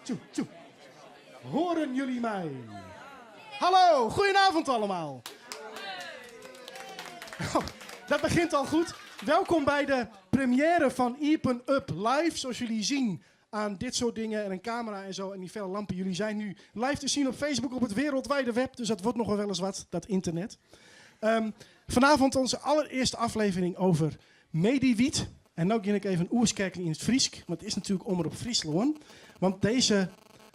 Tjoe, tjoe. Horen jullie mij? Hallo, goedenavond allemaal. Oh, dat begint al goed. Welkom bij de première van Iepen Up Live. Zoals jullie zien aan dit soort dingen en een camera en zo en die felle lampen. Jullie zijn nu live te zien op Facebook op het wereldwijde web. Dus dat wordt nog wel eens wat, dat internet. Vanavond onze allereerste aflevering over Mediwiet. En nu begin ik even oerskijken in het Friesk. Want het is natuurlijk Omroep Friesland. Want deze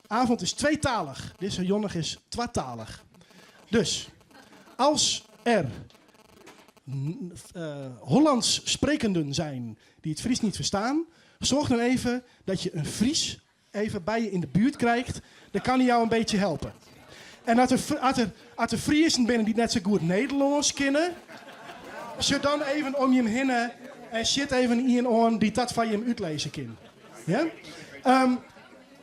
avond is tweetalig. Deze jonnig is twatalig. Dus, als er Hollands sprekenden zijn die het Fries niet verstaan, zorg dan even dat je een Fries even bij je in de buurt krijgt. Dan kan hij jou een beetje helpen. En als er Friesen binnen die net zo goed Nederlands kennen, zit dan even om je heen en zit even in on die dat van je hem uitlezen kan. Ja?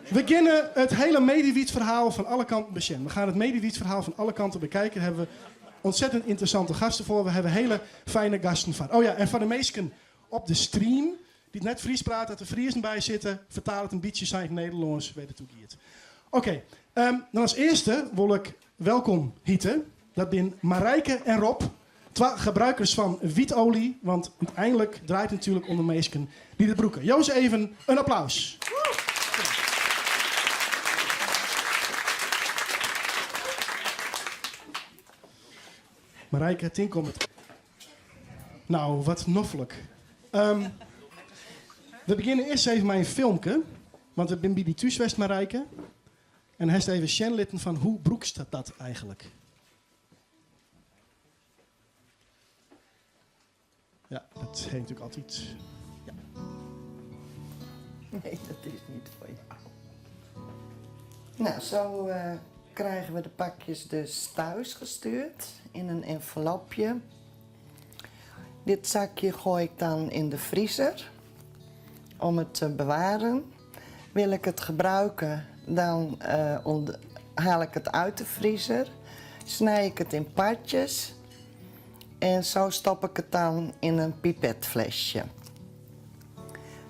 We beginnen het hele Mediwiet-verhaal van alle kanten bekijken. We gaan het Mediwiet-verhaal van alle kanten bekijken. Daar hebben we ontzettend interessante gasten voor. We hebben hele fijne gasten van. Oh ja, en van de meesten op de stream, die net Fries praten, dat er Friesen bij zitten, vertaal het een beetje zijn Nederlands, weet het hoe het. Oké, dan als eerste wil ik welkom heten. Dat zijn Marijke en Rob. Twee gebruikers van wietolie, want uiteindelijk draait het natuurlijk om de meesten die het broeken. Joost, even een applaus. Marijke, tinkom het. Nou, wat noffelijk. We beginnen eerst even met een filmpje. Want we zijn bij die thuiswest, Marijke. En hij is even sjenlitten van hoe broekst dat eigenlijk? Ja, dat heet natuurlijk altijd. Ja. Nee, dat is niet voor jou. Nou, zo krijgen we de pakjes dus thuis gestuurd in een envelopje. Dit zakje gooi ik dan in de vriezer om het te bewaren. Wil ik het gebruiken, dan haal ik het uit de vriezer, snij ik het in partjes en zo stop ik het dan in een pipetflesje.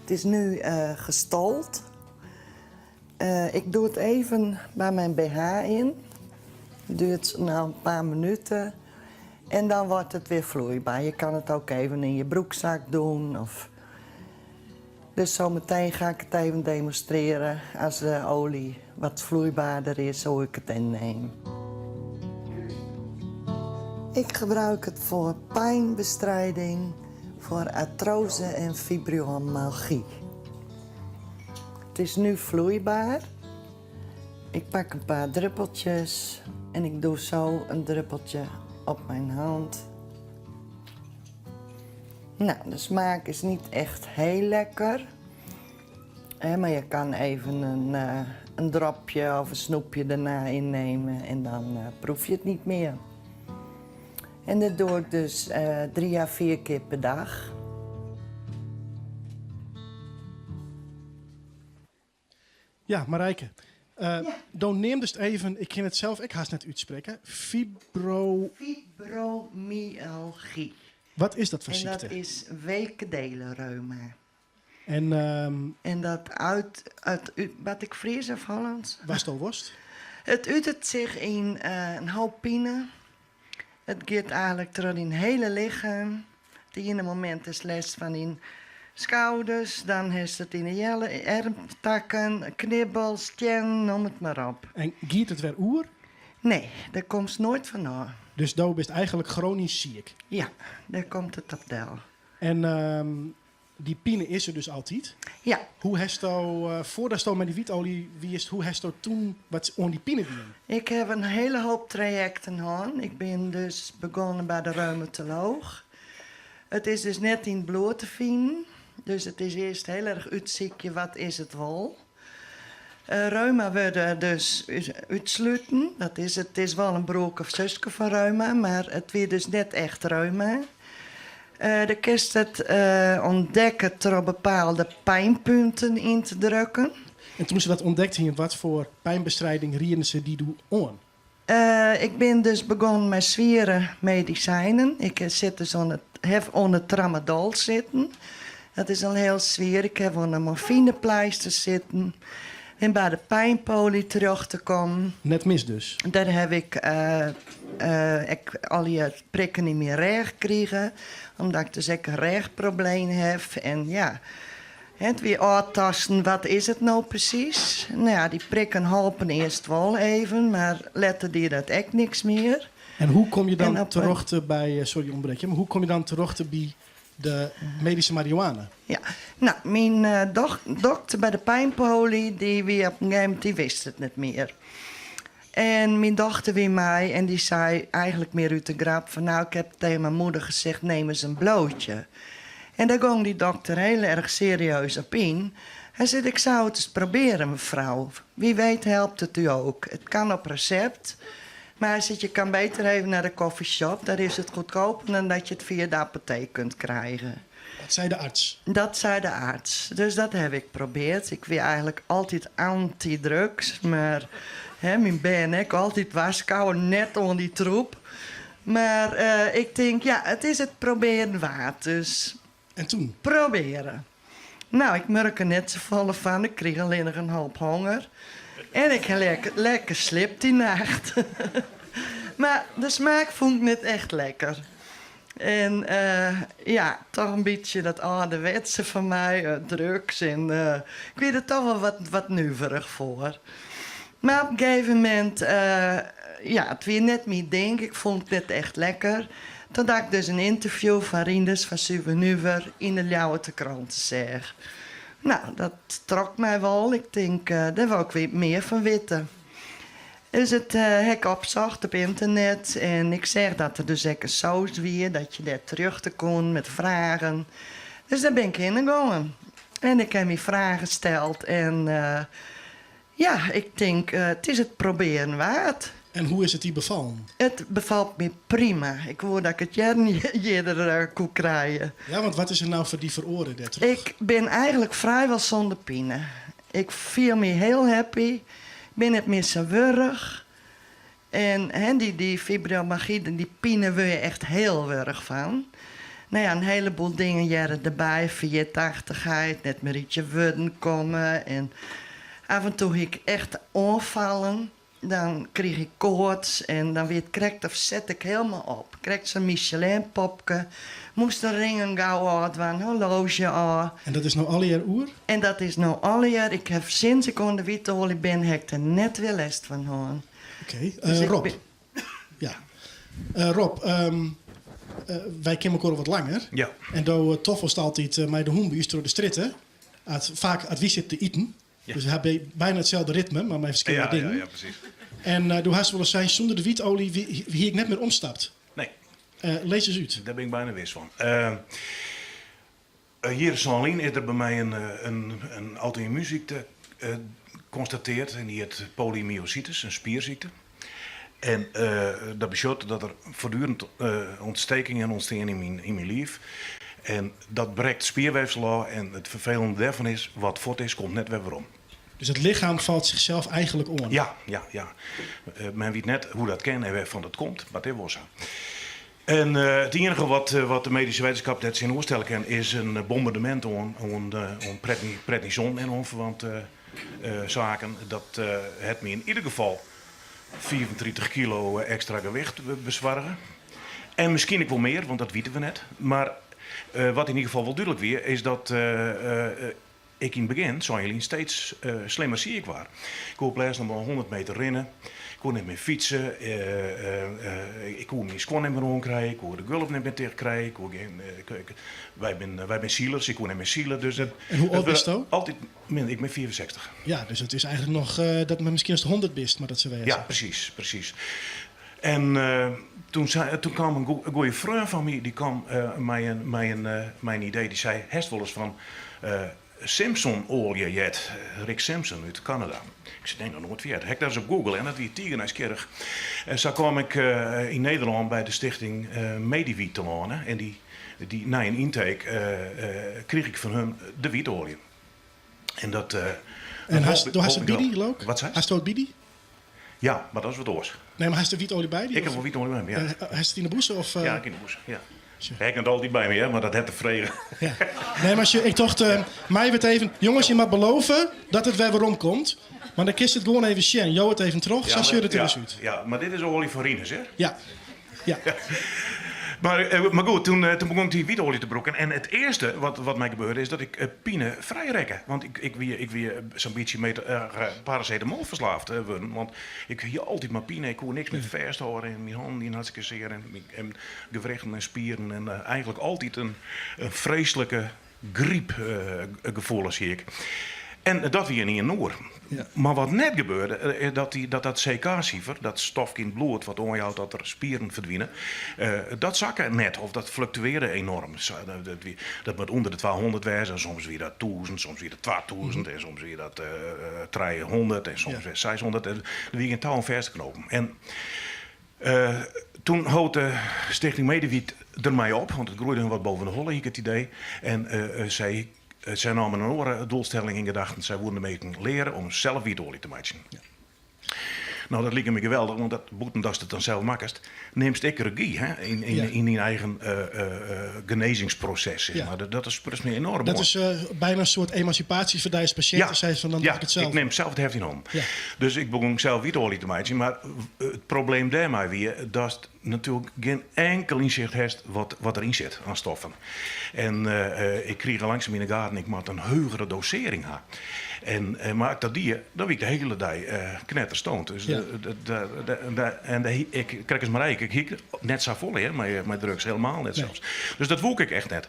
Het is nu gestold. Ik doe het even bij mijn BH in. Duurt nou een paar minuten. En dan wordt het weer vloeibaar. Je kan het ook even in je broekzak doen. Dus zometeen ga ik het even demonstreren als de olie wat vloeibaarder is, hoe ik het inneem. Ik gebruik het voor pijnbestrijding, voor artrose en fibromyalgie. Het is nu vloeibaar. Ik pak een paar druppeltjes en ik doe zo een druppeltje op mijn hand. Nou, de smaak is niet echt heel lekker. Maar je kan even een dropje of een snoepje erna innemen en dan proef je het niet meer. En dat doe ik dus 3 à 4 keer per dag. Ja, Marijke. Dan neem dus even, ik ken het zelf, ik haast net uitspreken. Fibromyalgie. Wat is dat voor En ziekte? dat is wekendelenreuma. En dat wat ik vrees of Hollands. was het al worst? Het uit zich in een hoop pijn. Het gaat eigenlijk door in het hele lichaam. Het ene moment is les van in schouders, dan is het in de jelle, armtakken, knibbels, tjen, noem het maar op. En giet het weer oer? Nee, daar komt het nooit vandaan. Dus daar bent eigenlijk chronisch ziek. Ja, daar komt het op del. En die pine is er dus altijd. Ja. Hoe heeft voordat je met die wietolie wist, hoe heeft toen wat on die pine doen? Ik heb een hele hoop trajecten gehad. Ik ben dus begonnen bij de reumatoloog. Het is dus net in het bloed te vinden. Dus het is eerst heel erg uitziekje, wat is het wel. Reuma worden dus uitsluiten. Dat is, het is wel een broek of zusje van reuma, maar het weer dus net echt reuma. De kist het ontdekken door bepaalde pijnpunten in te drukken. En toen ze dat ontdekt hebben, wat voor pijnbestrijding rieden ze die doen on? Ik ben dus begonnen met zware medicijnen. Ik zit dus heb onder tramadol zitten. Dat is al heel zwaar. Ik heb onder morfinepleister zitten. En bij de pijnpolie terug te komen. Net mis dus. Daar heb ik al die prikken niet meer recht gekregen. Omdat ik dus ook een rechtprobleem heb. En ja, het weer uittasten, wat is het nou precies? Nou ja, die prikken helpen eerst wel even, maar letten die dat echt niks meer. En hoe kom je dan En op- terug bij, sorry onderbreek je, maar hoe kom je dan terug bij de medische marihuana? Ja, nou, mijn dokter bij de pijnpolie, die weer op een gegeven moment, die wist het niet meer. En mijn dochter weer mij en die zei eigenlijk meer uit de grap van... nou, ik heb tegen mijn moeder gezegd, neem eens een blootje. En daar ging die dokter heel erg serieus op in. Hij zei, ik zou het eens proberen, mevrouw. Wie weet helpt het u ook. Het kan op recept. Maar hij zegt, je kan beter even naar de coffeeshop. Daar is het goedkoper dan dat je het via de apotheek kunt krijgen. Dat zei de arts. Dat zei de arts. Dus dat heb ik geprobeerd. Ik wil eigenlijk altijd anti-drugs. Maar mijn ben ik altijd waarschuwen, net onder die troep. Maar ik denk, ja, het is het proberen waard. Dus En toen? proberen. Nou, ik merk er net zo volle van. Ik kreeg alleen nog een hoop honger. En ik heb lekker slip die nacht. Maar de smaak vond ik niet echt lekker. En ja, toch een beetje dat ouderwetse van mij, drugs. En ik weet er toch wel wat nuverig voor. Maar op een gegeven moment, ja, het weer net meer denk. Ik vond het net echt lekker. Toen had ik dus een interview van Rindes van Suvenuver in de Ljouwerte krant zeg. Nou, dat trok mij wel. Ik denk, daar wil ik weer meer van weten. Dus het heb ik opzocht op internet. En ik zeg dat er dus ook een saus weer, dat je daar terug te kon met vragen. Dus daar ben ik in gegaan. En ik heb me vragen gesteld. En ja, ik denk, het is het proberen waard. En hoe is het die bevallen? Het bevalt me prima. Ik hoor dat ik het jaar niet eerder kon krijgen. Ja, want wat is er nou voor die veroren daar terug? Ik ben eigenlijk vrijwel zonder pine. Ik viel me heel happy. Ik ben het meer zo wurg. En die fibromyalgie, die pine wil je echt heel wurg van. Nou ja, een heleboel dingen jaren erbij. Verjetachtigheid, net meer ietsje wurden komen. En af en toe heb ik echt aanvallen. Dan kreeg ik koorts en dan weer krekt of zet ik helemaal op. Kreeg zo'n Michelin-popke. Moest de ringen gauw uit, een horloge aan. En dat is nou alle jaar oer? En dat is nou alle jaar. Ik heb sinds ik onder de witte olie ben, heb ik er net weer last van gehad. Oké, Dus ik Rob. ben- Ja. Rob, wij kennen elkaar wat langer. Ja. En toen toffelst altijd met de hoenbuurs door de stritten. Vaak advies zit te eten. Ja. Dus hij heeft bijna hetzelfde ritme, maar met verschillende dingen. Ja, precies. En toen had ze wel eens zijn, zonder de wietolie wie ik net meer omstapt. Nee, Lees eens uit. daar ben ik bijna wist van. Hier in Saint-Lien is er bij mij een auto-immuunziekte geconstateerd. En die heet polymyositis, een spierziekte. En dat betekent dat er voortdurend ontstekingen en ontstaan in mijn lief. En dat breekt spierweefsel aan. En het vervelende daarvan is, wat voort is, komt net weer om. Dus het lichaam valt zichzelf eigenlijk om. Ja. Men weet net hoe dat kan en waarvan dat komt, maar dat was zo. En het enige wat de medische wetenschap net zien voorstellen kan, is een bombardement om prednison en onverwante zaken. Dat het me in ieder geval 34 kilo extra gewicht bezwargen. En misschien ik wel meer, want dat weten we net. Maar wat in ieder geval wel duidelijk weer, is dat ik in het begin, zoals jullie, steeds slimmer zie ik waar. Ik kon plaats nog maar 100 meter rennen. Ik kon niet meer fietsen. Ik kon mijn squat niet meer rondkrijgen. Ik kon de gulp niet meer tegenkrijgen. Wij zijn sealers, ik kon niet meer sealen. Dus En hoe oud is het? Altijd minder. Ik ben 64. Ja, dus het is eigenlijk nog dat men misschien als de 100 bist, maar dat ze weten. Ja, precies. En toen kwam een goede vriend van mij, die kwam mijn idee. Die zei, heeft wel eens van Simpson-olie jet. Rick Simpson uit Canada. Ik zei, nee, nog nooit weer. Hek daar eens op Google en dat wie Tiegenijskerk. En zo kwam ik in Nederland bij de stichting Mediwiet te wonen. En die na een intake kreeg ik van hun de wietolie. En dat... En had je bidi ook? Wat zei je? Had je het bidi? Ja, maar dat is wat oors. Nee, maar had je de wietolie bij die? Ik heb wel wietolie bij me, ja. Had je het in de boes? Of, Ja, ik in de boes, ja. Ik het altijd bij me, hè, maar dat had te vregen. Ja. Nee, maar ik dacht, mij werd even... Jongens, je mag beloven dat het weer weer komt. Maar dan kist het gewoon even zien. Jo, het even terug, zoals je het er eens uit. Ja, maar dit is olie voor Rinus, hè? Ja. Ja. Maar goed, toen begon ik die wietolie te brokken. En het eerste wat mij gebeurde is dat ik pine vrijrekken. Want ik wie zo'n beetje paracetamol verslaafd. Want ik hier altijd maar pine. Ik kon niks met verst houden. En mijn handen die hartstikke zeer. En gewrichten en spieren. En eigenlijk altijd een vreselijke griepgevoel zie ik. En dat weer niet in Noor. Ja. Maar wat net gebeurde, dat CK-cijfer, dat stofje in het bloed wat onhoudt dat er spieren verdwijnen, dat zakken net of dat fluctueerde enorm. Dat moet onder de 200 wezen, soms weer dat 1000, soms weer dat 2000 en soms weer dat 300 en soms weer 600. En dan weer een touw vers te knopen. En toen houdt de Stichting Medewiet er mij op, want het groeide wat boven de holle, ik het idee. En zij namen een andere doelstelling in gedachten. Zij wilden mee leren om zelf wietolie te maken. Ja. Nou, dat leek me geweldig, want dat boeten dat het dan zelf makkest. Neemt ik regie in die eigen genezingsproces. Zeg maar. Dat is me enorm dat mooi. Is bijna een soort emancipatie voor deze patiënten. Zei van, dan doe ik het zelf. Ik neem zelf het heft in om. Ja. Dus ik begon zelf wietolie te maken. Maar het probleem daarmee weer, dat natuurlijk geen enkel inzicht heeft wat erin zit aan stoffen. En ik kreeg langzaam in de gaten, ik moet een hogere dosering hebben. En maar dat dan ik de hele dag knetterstoond. Dus ja. Ik krijg eens maar ik hiek net zo vol, hè, met drugs helemaal net zelfs. Dus dat woek ik echt net.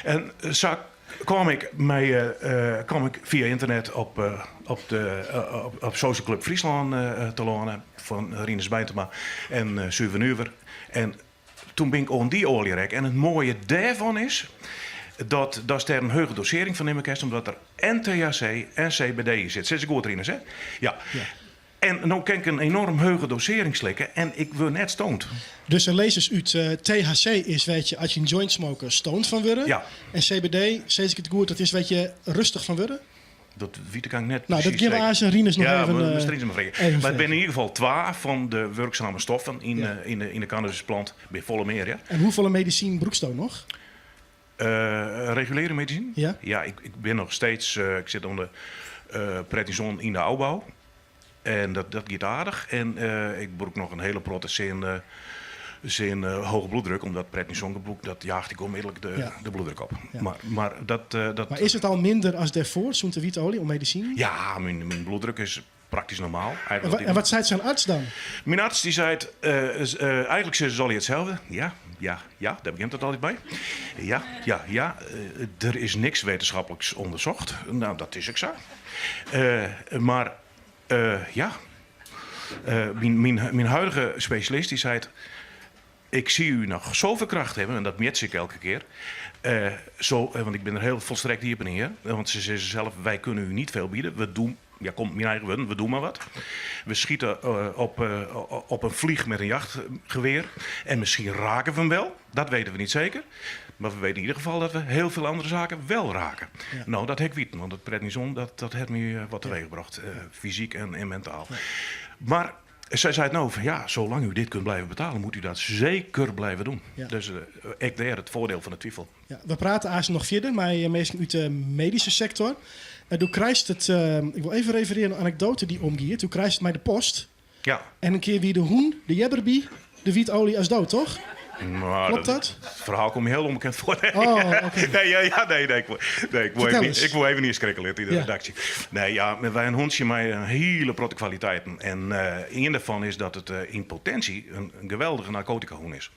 En zo kwam ik via internet op Social Club Friesland te lonen van Rinus Bijntema en Souvenir. En toen ben ik on die olierek. En het mooie daarvan is dat er een hoge dosering van nemen omdat er en THC en CBD in zit. Zit ze goed erin, hè? Ja. En nu kan ik een enorm hoge dosering slikken en ik wil net stoned. Dus een lezers uit THC is, weet je, als je een joint smoker stoned van worden. Ja. En CBD, zeg ik het goed, dat is, weet je, rustig van worden. Dat weet ik net nou, dat geven we aan Rinus nog even. Maar het zijn in ieder geval 2 van de werkzame stoffen in de cannabisplant bij volle meer. Ja. En hoeveel medicijn broekstoot nog? Reguliere medicijn? Ja. Ja, ik ben nog steeds, ik zit onder prednison in de opbouw. En dat gaat aardig. En ik broek nog een hele proces in hoge bloeddruk, omdat prednison gebroek, dat jaagt ik onmiddellijk de bloeddruk op. Ja. Maar maar is het al minder als daarvoor, zo'n te wietolie of medicijn? Ja, mijn bloeddruk is praktisch normaal. En wat zei zijn arts dan? Mijn arts die zei, eigenlijk is het hetzelfde. Ja, daar begint het altijd bij. Ja. Er is niks wetenschappelijks onderzocht. Nou, dat is ook zo. Maar mijn huidige specialist die zei, ik zie u nog zoveel kracht hebben, en dat meet ik elke keer. Want ik ben er heel volstrekt hier op neer. Want ze zeggen zelf, wij kunnen u niet veel bieden. We doen, komt mijn eigen woorden, we doen maar wat. We schieten op een vlieg met een jachtgeweer. En misschien raken we hem wel. Dat weten we niet zeker. Maar we weten in ieder geval dat we heel veel andere zaken wel raken. Ja. Nou, dat heb ik weten. Want het prednison, dat heeft me wat teweeggebracht. Fysiek en mentaal. Ja. Maar zij zei nou van ja, zolang u dit kunt blijven betalen, moet u dat zeker blijven doen. Ja. Dus ik daar het voordeel van de twijfel. Ja, we praten eigenlijk nog verder, maar meestal uit de medische sector. Toen krijgt het, ik wil even refereren aan een anekdote die omgeeft. Toen krijgt het mij de post. Ja. En een keer wie de hoen, de jebberbie, de wietolie als dood, toch? Maar klopt dat? Het verhaal komt me heel onbekend voor. Nee. Oh, okay. Ik wil even niet schrikkelen in de redactie. Nee, ja, wij hebben een hondje met een hele grote kwaliteiten. En één daarvan is dat het in potentie een geweldige narcotica-hoen is.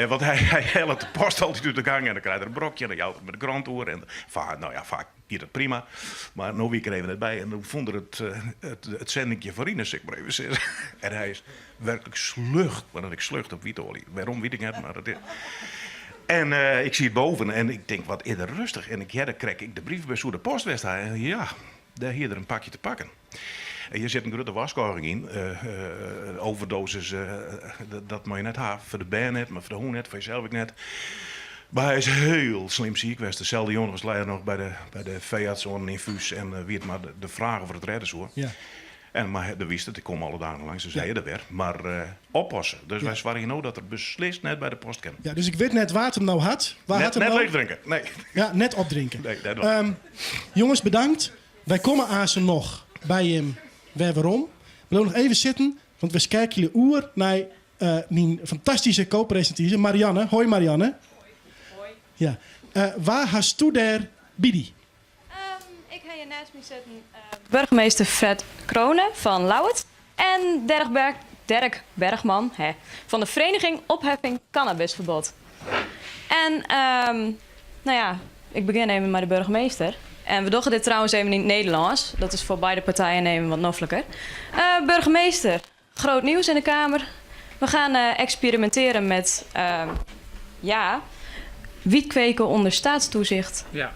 Want hij helpt de post altijd uit de gang en dan krijg je een brokje en dan jouwt het met de krant door. En vaak gaat het prima. Maar nu week er even net bij en dan vond er het zendingje van Rinus, ik maar even zeggen. En hij is werkelijk slucht, want ik slucht op wietolie. Waarom weet ik niet, maar dat is. En ik zie het boven en ik denk, wat eerder rustig. En dan krijg ik de brievenbus hoe de postwest. En ja, daar hier er een pakje te pakken. En je zit een grote waskoring in. Overdosis, dat moet je net hebben. Voor de baan net, maar voor de hoen net, voor jezelf net. Maar hij is heel slim ziek geweest. Dezelfde jongen was leider nog bij de veearts, een infuus. En weet maar de vragen voor het redden zo. Ja. Maar de wist het, ik kom alle dagen langs, dus zei je er weer. Maar oppassen. Dus wij zwaren hier nou dat er beslist net bij de post kan. Ja, dus ik weet net waar het hem nou had. Waar had hem Net nou? leeg drinken. Nee. Ja, net opdrinken. Nee, dat was. Jongens, bedankt. Wij komen aan nog bij hem waarom. We gaan nog even zitten, want we kijken jullie oer naar mijn fantastische co-presentatrice Marianne. Hoi Marianne. Hoi. Ja. Waar hast u daar bidi? Ik ga hier naast me zitten burgemeester Fred Kronen van Lauwert en Dirk Bergman van de Vereniging Opheffing Cannabisverbod. En nou ja, ik begin even met de burgemeester. En we doen dit trouwens even in het Nederlands. Dat is voor beide partijen even wat noffelijker. Burgemeester, groot nieuws in de Kamer. We gaan experimenteren met wiet kweken onder staatstoezicht. Ja.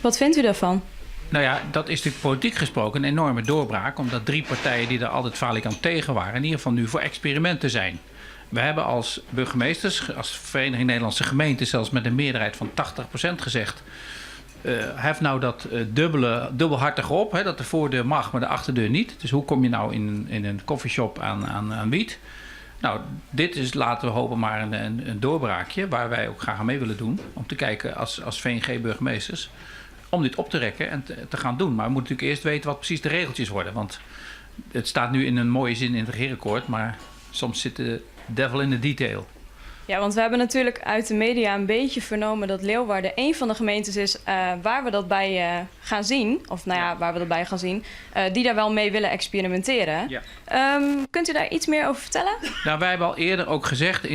Wat vindt u daarvan? Nou ja, dat is natuurlijk politiek gesproken een enorme doorbraak. Omdat 3 partijen die er altijd falikant tegen waren, in ieder geval nu voor experimenten zijn. We hebben als burgemeesters, als Vereniging Nederlandse Gemeenten, zelfs met een meerderheid van 80% gezegd. Hef nou dat dubbelhartig op, dat de voordeur mag, maar de achterdeur niet. Dus hoe kom je nou in een coffeeshop aan wiet? Nou, dit is, laten we hopen, maar een doorbraakje waar wij ook graag aan mee willen doen. Om te kijken als VNG-burgemeesters, om dit op te rekken en te gaan doen. Maar we moeten natuurlijk eerst weten wat precies de regeltjes worden. Want het staat nu in een mooie zin in het regeerakkoord, maar soms zit de devil in the detail. Ja, want we hebben natuurlijk uit de media een beetje vernomen dat Leeuwarden een van de gemeentes is waar we dat bij gaan zien. Of nou ja, waar we dat bij gaan zien. Die daar wel mee willen experimenteren. Ja. Kunt u daar iets meer over vertellen? Nou, wij hebben al eerder ook gezegd,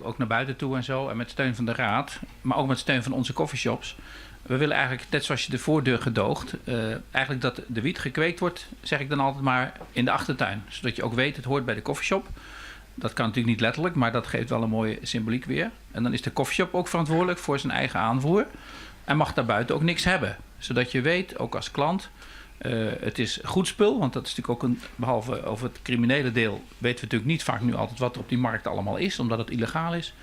ook naar buiten toe en zo, en met steun van de Raad, maar ook met steun van onze coffeeshops. We willen eigenlijk, net zoals je de voordeur gedoogt, eigenlijk dat de wiet gekweekt wordt, zeg ik dan altijd maar, in de achtertuin. Zodat je ook weet, het hoort bij de coffeeshop. Dat kan natuurlijk niet letterlijk, maar dat geeft wel een mooie symboliek weer. En dan is de coffeeshop ook verantwoordelijk voor zijn eigen aanvoer. En mag daarbuiten ook niks hebben. Zodat je weet, ook als klant, het is goed spul. Want dat is natuurlijk ook behalve over het criminele deel, weten we natuurlijk niet vaak nu altijd wat er op die markt allemaal is. Omdat het illegaal is.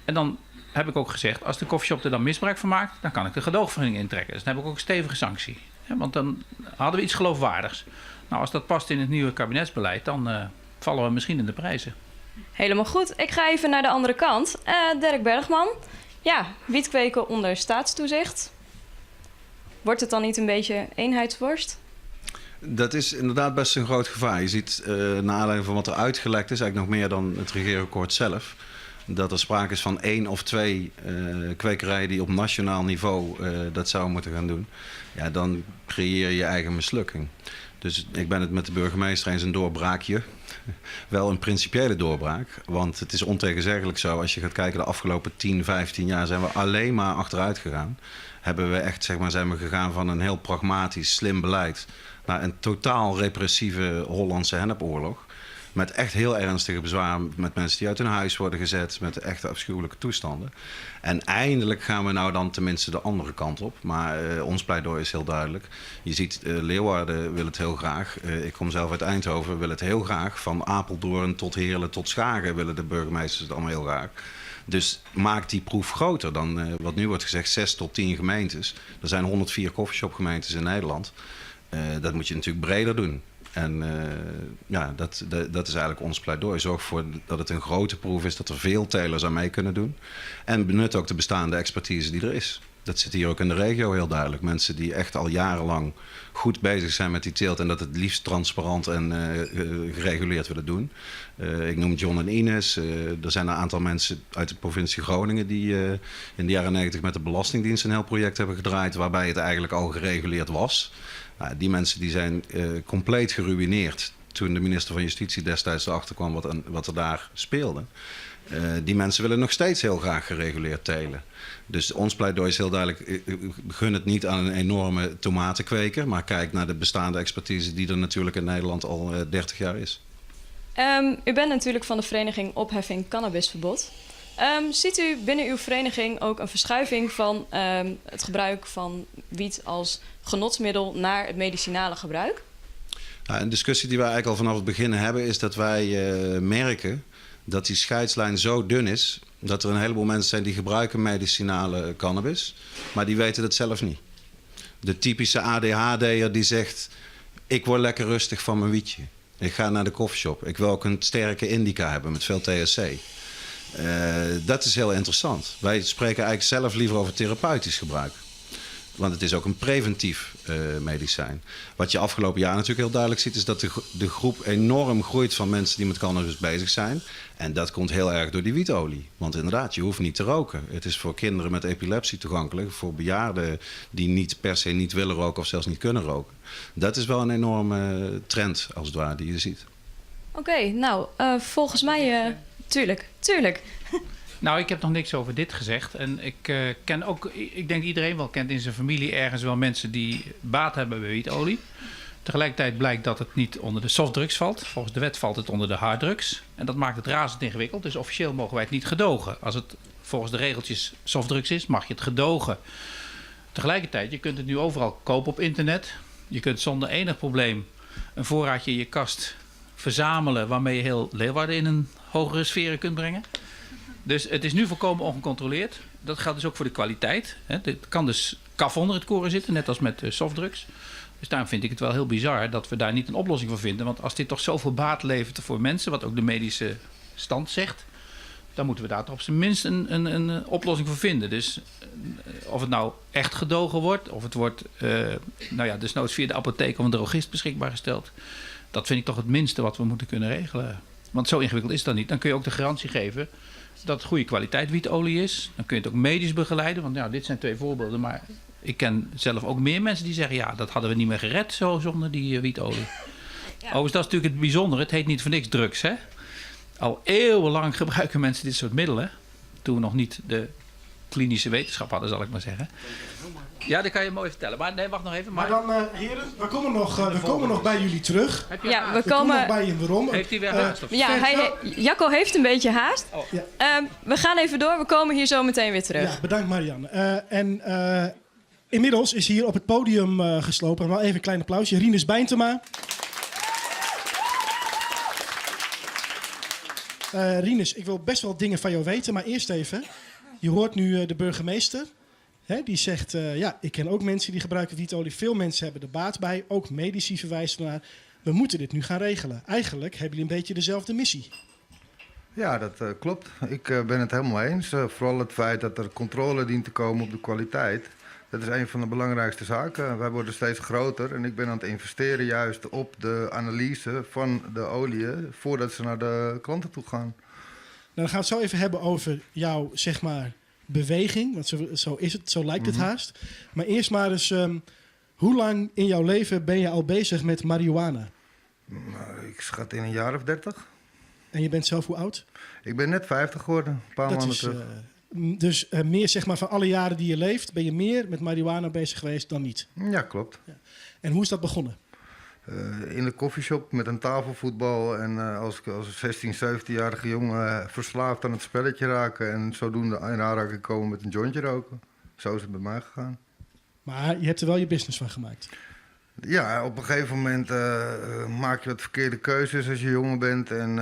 En dan heb ik ook gezegd, als de coffeeshop er dan misbruik van maakt, dan kan ik de gedoogvergunning intrekken. Dus dan heb ik ook een stevige sanctie. Ja, want dan hadden we iets geloofwaardigs. Nou, als dat past in het nieuwe kabinetsbeleid, dan vallen we misschien in de prijzen. Helemaal goed. Ik ga even naar de andere kant. Dirk Bergman. Ja, wiet kweken onder staatstoezicht. Wordt het dan niet een beetje eenheidsworst? Dat is inderdaad best een groot gevaar. Je ziet, naar aanleiding van wat er uitgelekt is, eigenlijk nog meer dan het regeerakkoord zelf, dat er sprake is van 1 of 2 kwekerijen die op nationaal niveau dat zouden moeten gaan doen. Ja, dan creëer je eigen mislukking. Dus ik ben het met de burgemeester eens een doorbraakje. Wel een principiële doorbraak. Want het is ontegenzeggelijk zo, als je gaat kijken de afgelopen 10, 15 jaar zijn we alleen maar achteruit gegaan. Hebben we echt, zijn we gegaan van een heel pragmatisch, slim beleid naar een totaal repressieve Hollandse hennepoorlog. Met echt heel ernstige bezwaren met mensen die uit hun huis worden gezet. Met echt afschuwelijke toestanden. En eindelijk gaan we nou dan tenminste de andere kant op. Maar ons pleidooi is heel duidelijk. Je ziet, Leeuwarden wil het heel graag. Ik kom zelf uit Eindhoven, wil het heel graag. Van Apeldoorn tot Heerlen tot Schagen willen de burgemeesters het allemaal heel graag. Dus maak die proef groter dan wat nu wordt gezegd, 6 tot 10 gemeentes. Er zijn 104 coffeeshopgemeentes in Nederland. Dat moet je natuurlijk breder doen. En dat is eigenlijk ons pleidooi. Zorg ervoor dat het een grote proef is, dat er veel telers aan mee kunnen doen. En benut ook de bestaande expertise die er is. Dat zit hier ook in de regio heel duidelijk. Mensen die echt al jarenlang goed bezig zijn met die teelt en dat het liefst transparant en gereguleerd willen doen. Ik noem John en Ines. Er zijn een aantal mensen uit de provincie Groningen die in de jaren 90 met de Belastingdienst een heel project hebben gedraaid waarbij het eigenlijk al gereguleerd was. Nou, die mensen die zijn compleet geruïneerd toen de minister van Justitie destijds erachter kwam wat er daar speelde. Die mensen willen nog steeds heel graag gereguleerd telen. Dus ons pleidooi is heel duidelijk, gun het niet aan een enorme tomatenkweker, maar kijk naar de bestaande expertise die er natuurlijk in Nederland al 30 jaar is. U bent natuurlijk van de Vereniging Opheffing Cannabisverbod. Ziet u binnen uw vereniging ook een verschuiving van het gebruik van wiet als genotsmiddel naar het medicinale gebruik? Nou, een discussie die wij eigenlijk al vanaf het begin hebben is dat wij merken dat die scheidslijn zo dun is dat er een heleboel mensen zijn die gebruiken medicinale cannabis, maar die weten het zelf niet. De typische ADHD'er die zegt, Ik word lekker rustig van mijn wietje. Ik ga naar de koffieshop. Ik wil ook een sterke indica hebben met veel THC. Dat is heel interessant. Wij spreken eigenlijk zelf liever over therapeutisch gebruik. Want het is ook een preventief medicijn. Wat je afgelopen jaar natuurlijk heel duidelijk ziet, is dat de groep enorm groeit van mensen die met cannabis bezig zijn. En dat komt heel erg door die wietolie. Want inderdaad, je hoeft niet te roken. Het is voor kinderen met epilepsie toegankelijk. Voor bejaarden die niet per se niet willen roken of zelfs niet kunnen roken. Dat is wel een enorme trend, als het ware, die je ziet. Oké, nou, volgens mij... Tuurlijk. Nou, ik heb nog niks over dit gezegd. En ik ken ook, ik denk iedereen wel kent in zijn familie ergens wel mensen die baat hebben bij wietolie. Tegelijkertijd blijkt dat het niet onder de softdrugs valt. Volgens de wet valt het onder de harddrugs. En dat maakt het razend ingewikkeld. Dus officieel mogen wij het niet gedogen. Als het volgens de regeltjes softdrugs is, mag je het gedogen. Tegelijkertijd, je kunt het nu overal kopen op internet. Je kunt zonder enig probleem een voorraadje in je kast verzamelen waarmee je heel Leeuwarden in een hogere sferen kunt brengen. Dus het is nu volkomen ongecontroleerd. Dat geldt dus ook voor de kwaliteit. Er kan dus kaf onder het koren zitten, net als met softdrugs. Dus daarom vind ik het wel heel bizar dat we daar niet een oplossing voor vinden. Want als dit toch zoveel baat levert voor mensen, wat ook de medische stand zegt, dan moeten we daar toch op zijn minst een oplossing voor vinden. Dus of het nou echt gedogen wordt, of het wordt desnoods via de apotheek of een drogist beschikbaar gesteld, dat vind ik toch het minste wat we moeten kunnen regelen. Want zo ingewikkeld is dat niet. Dan kun je ook de garantie geven dat het goede kwaliteit wietolie is. Dan kun je het ook medisch begeleiden. Want ja, dit zijn 2 voorbeelden. Maar ik ken zelf ook meer mensen die zeggen, ja, dat hadden we niet meer gered zo zonder die wietolie. Ja. Overigens, dat is natuurlijk het bijzondere. Het heet niet voor niks drugs, hè. Al eeuwenlang gebruiken mensen dit soort middelen. Toen we nog niet de klinische wetenschap hadden, zal ik maar zeggen. Ja, dat kan je mooi vertellen. Maar nee, wacht nog even. Maar dan, heren, we komen nog bij jullie terug. Ja, we komen nog bij je waarom. Heeft hij weer haast? Jacco heeft een beetje haast. Oh. Ja. We gaan even door. We komen hier zo meteen weer terug. Ja, bedankt Marianne. Inmiddels is hier op het podium geslopen. Wel even een klein applausje. Rinus Bijntema. Rinus, ik wil best wel dingen van jou weten. Maar eerst even. Je hoort nu de burgemeester. Hè, die zegt, ik ken ook mensen die gebruiken wietolie. Veel mensen hebben er baat bij. Ook medici verwijzen naar. We moeten dit nu gaan regelen. Eigenlijk hebben jullie een beetje dezelfde missie. Ja, dat klopt. Ik ben het helemaal eens. Vooral het feit dat er controle dient te komen op de kwaliteit. Dat is een van de belangrijkste zaken. Wij worden steeds groter en ik ben aan het investeren juist op de analyse van de oliën voordat ze naar de klanten toe gaan. Nou, dan gaan we het zo even hebben over jouw, zeg maar, beweging. Want zo is het, zo lijkt het haast. Maar eerst maar eens, hoe lang in jouw leven ben je al bezig met marihuana? Ik schat in een jaar of 30. En je bent zelf hoe oud? Ik ben net 50 geworden, een paar maanden terug. Dus meer, zeg maar, van alle jaren die je leeft, ben je meer met marihuana bezig geweest dan niet? Ja, klopt. Ja. En hoe is dat begonnen? In de koffieshop met een tafelvoetbal en als 16, 17-jarige jongen verslaafd aan het spelletje raken en zodoende in aanraking komen met een jointje roken. Zo is het bij mij gegaan. Maar je hebt er wel je business van gemaakt. Ja, op een gegeven moment maak je wat verkeerde keuzes als je jonger bent en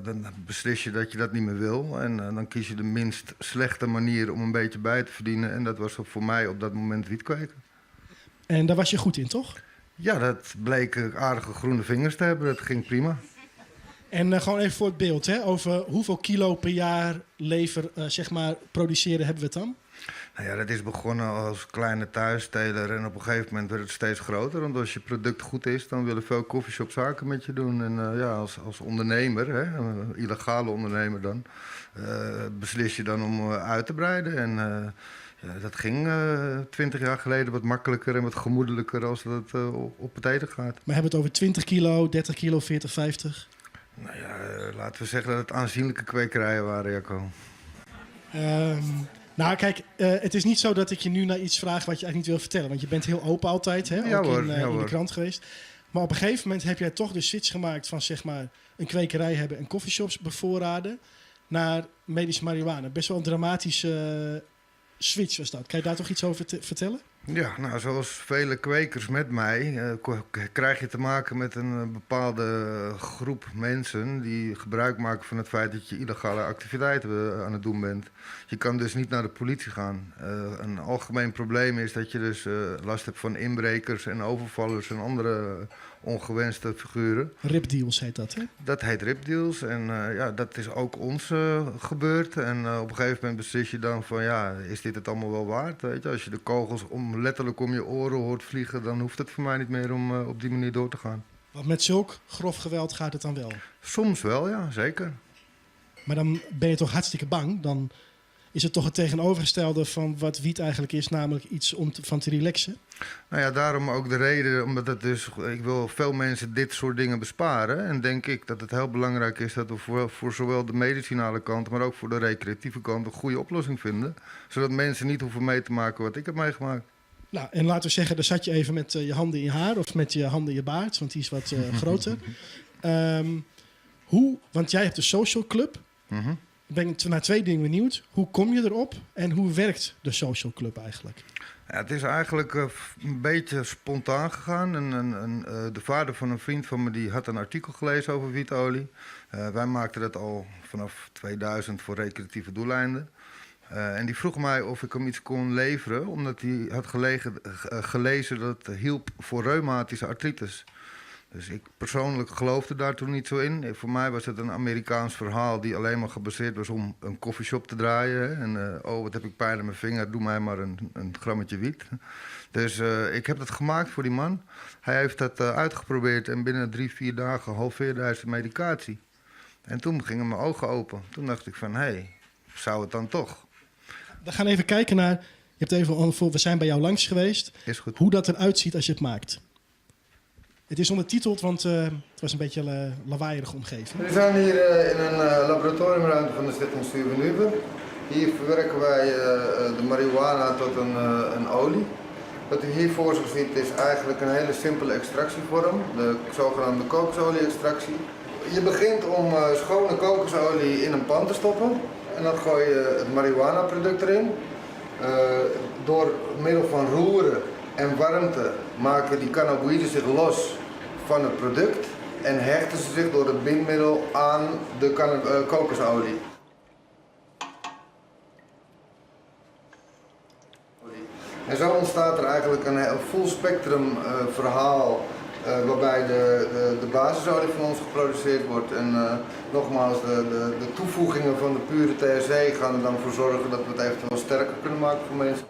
dan beslis je dat je dat niet meer wil. En dan kies je de minst slechte manier om een beetje bij te verdienen. En dat was voor mij op dat moment wiet kweken. En daar was je goed in, toch? Ja, dat bleek aardige groene vingers te hebben. Dat ging prima. En gewoon even voor het beeld, hè, over hoeveel kilo per jaar lever, zeg maar, produceren hebben we het dan? Nou ja, dat is begonnen als kleine thuisteler en op een gegeven moment werd het steeds groter. Want als je product goed is, dan willen veel coffeeshops zaken met je doen. En als ondernemer, hè, een illegale ondernemer dan, beslis je dan om uit te breiden. En dat ging 20 jaar geleden wat makkelijker en wat gemoedelijker als dat op het eten gaat. Maar hebben we het over 20 kilo, 30 kilo, 40, 50? Nou ja, laten we zeggen dat het aanzienlijke kwekerijen waren, Jacco. Nou, kijk, het is niet zo dat ik je nu naar iets vraag wat je eigenlijk niet wil vertellen. Want je bent heel open altijd, hè? Ja, ook hoor, in de krant geweest. Maar op een gegeven moment heb jij toch de switch gemaakt van, zeg maar, een kwekerij hebben en coffeeshops bevoorraden naar medische marihuana. Best wel een dramatische switch was dat. Kan je daar toch iets over vertellen? Ja, nou, zoals vele kwekers met mij krijg je te maken met een bepaalde groep mensen die gebruik maken van het feit dat je illegale activiteiten aan het doen bent. Je kan dus niet naar de politie gaan. Een algemeen probleem is dat je dus last hebt van inbrekers en overvallers en andere ongewenste figuren. Ripdeals heet dat, hè? Dat heet ripdeals en ja, dat is ook ons gebeurd. En op een gegeven moment beslis je dan van ja, is dit het allemaal wel waard? Weet je? Als je de kogels letterlijk om je oren hoort vliegen, dan hoeft het voor mij niet meer om op die manier door te gaan. Want met zulk grof geweld gaat het dan wel. Soms wel, ja, zeker. Maar dan ben je toch hartstikke bang. Dan is het toch het tegenovergestelde van wat wiet eigenlijk is, namelijk iets om van te relaxen. Nou ja, daarom ook de reden, omdat het dus, ik wil veel mensen dit soort dingen besparen. En denk ik dat het heel belangrijk is dat we voor zowel de medicinale kant, maar ook voor de recreatieve kant een goede oplossing vinden. Zodat mensen niet hoeven mee te maken wat ik heb meegemaakt. Nou, en laten we zeggen, daar zat je even met je handen in je haar of met je handen in je baard, want die is wat groter. Want jij hebt de social club. Ik ben naar 2 dingen benieuwd. Hoe kom je erop en hoe werkt de social club eigenlijk? Ja, het is eigenlijk een beetje spontaan gegaan. De vader van een vriend van me die had een artikel gelezen over wietolie. Wij maakten dat al vanaf 2000 voor recreatieve doeleinden. En die vroeg mij of ik hem iets kon leveren, omdat hij had gelezen dat het hielp voor reumatische artritis. Dus ik persoonlijk geloofde daar toen niet zo in. Voor mij was het een Amerikaans verhaal die alleen maar gebaseerd was om een koffieshop te draaien. Hè. En wat heb ik pijn aan mijn vinger, doe mij maar een grammetje wiet. Dus ik heb dat gemaakt voor die man. Hij heeft dat uitgeprobeerd en binnen 3-4 dagen halveerde hij zijn medicatie. En toen gingen mijn ogen open. Toen dacht ik van, hé, zou het dan toch? We gaan even kijken naar, we zijn bij jou langs geweest, Is goed. hoe dat eruit ziet als je het maakt. Het is ondertiteld, want het was een beetje een lawaaierige omgeving. We zijn hier in een laboratoriumruimte van de Stichting Stuurbenuwe. Hier verwerken wij de marihuana tot een olie. Wat u hier voor zich ziet is eigenlijk een hele simpele extractievorm, de zogenaamde kokosolie-extractie. Je begint om schone kokosolie in een pan te stoppen en dan gooi je het marihuana-product erin. Door middel van roeren en warmte maken die cannabinoïden zich los van het product en hechten ze zich door het bindmiddel aan de kokosolie. En zo ontstaat er eigenlijk een full spectrum verhaal waarbij de basisolie van ons geproduceerd wordt. En nogmaals, de toevoegingen van de pure THC gaan er dan voor zorgen dat we het eventueel sterker kunnen maken voor mensen.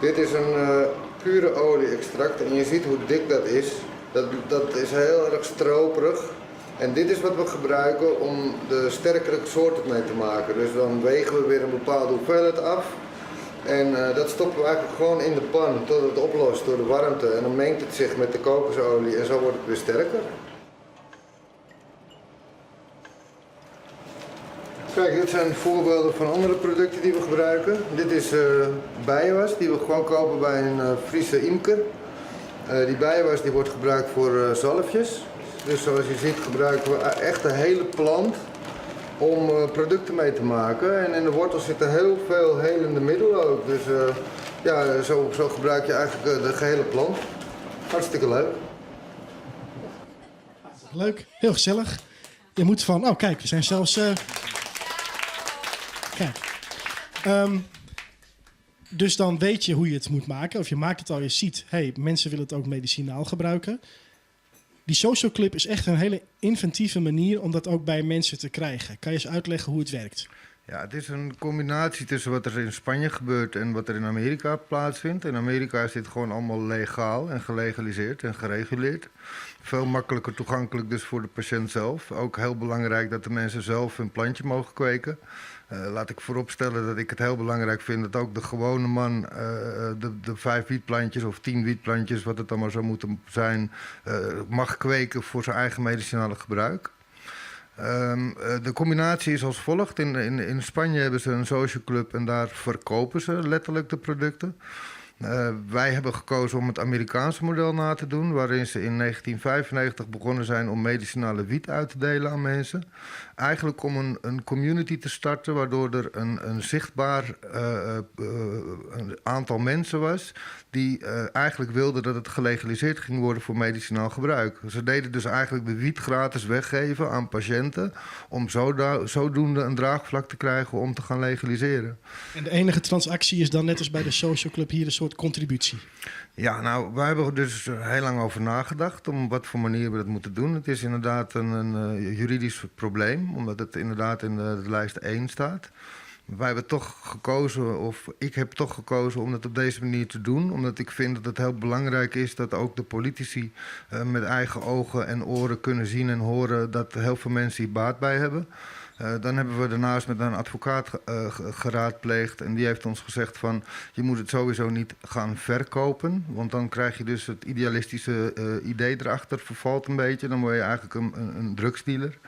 Dit is een pure olie-extract en je ziet hoe dik dat is. Dat is heel erg stroperig. En dit is wat we gebruiken om de sterkere soorten mee te maken. Dus dan wegen we weer een bepaalde hoeveelheid af. En dat stoppen we eigenlijk gewoon in de pan tot het oplost door de warmte. En dan mengt het zich met de kokosolie en zo wordt het weer sterker. Kijk, dit zijn voorbeelden van andere producten die we gebruiken. Dit is bijenwas die we gewoon kopen bij een Friese imker. Die bijenwas die wordt gebruikt voor zalfjes. Dus zoals je ziet gebruiken we echt de hele plant om producten mee te maken. En in de wortel zitten heel veel helende middelen ook. Dus ja, zo gebruik je eigenlijk de gehele plant. Hartstikke leuk. Leuk, heel gezellig. Je moet van, oh kijk, we zijn zelfs... Kijk. Dus dan weet je hoe je het moet maken. Of je maakt het al, je ziet, hey, mensen willen het ook medicinaal gebruiken. Die social clip is echt een hele inventieve manier om dat ook bij mensen te krijgen. Kan je eens uitleggen hoe het werkt? Ja, het is een combinatie tussen wat er in Spanje gebeurt en wat er in Amerika plaatsvindt. In Amerika is dit gewoon allemaal legaal en gelegaliseerd en gereguleerd. Veel makkelijker toegankelijk dus voor de patiënt zelf. Ook heel belangrijk dat de mensen zelf een plantje mogen kweken. Laat ik vooropstellen dat ik het heel belangrijk vind dat ook de gewone man de 5 wietplantjes of 10 wietplantjes, wat het allemaal zou moeten zijn, mag kweken voor zijn eigen medicinale gebruik. De combinatie is als volgt. In Spanje hebben ze een social club en daar verkopen ze letterlijk de producten. Wij hebben gekozen om het Amerikaanse model na te doen, waarin ze in 1995 begonnen zijn om medicinale wiet uit te delen aan mensen. Eigenlijk om een community te starten waardoor er een zichtbaar een aantal mensen was die eigenlijk wilden dat het gelegaliseerd ging worden voor medicinaal gebruik. Ze deden dus eigenlijk de wiet gratis weggeven aan patiënten om zodoende een draagvlak te krijgen om te gaan legaliseren. En de enige transactie is dan net als bij de social club hier een soort soort contributie? Ja, nou, wij hebben er dus heel lang over nagedacht om wat voor manier we dat moeten doen. Het is inderdaad een juridisch probleem, omdat het inderdaad in de lijst 1 staat. Wij hebben toch gekozen, of ik heb toch gekozen om het op deze manier te doen. Omdat ik vind dat het heel belangrijk is dat ook de politici met eigen ogen en oren kunnen zien en horen dat heel veel mensen hier baat bij hebben. Dan hebben we daarnaast met een advocaat geraadpleegd en die heeft ons gezegd van je moet het sowieso niet gaan verkopen, want dan krijg je dus het idealistische idee erachter, vervalt een beetje, dan word je eigenlijk een drugsdealer.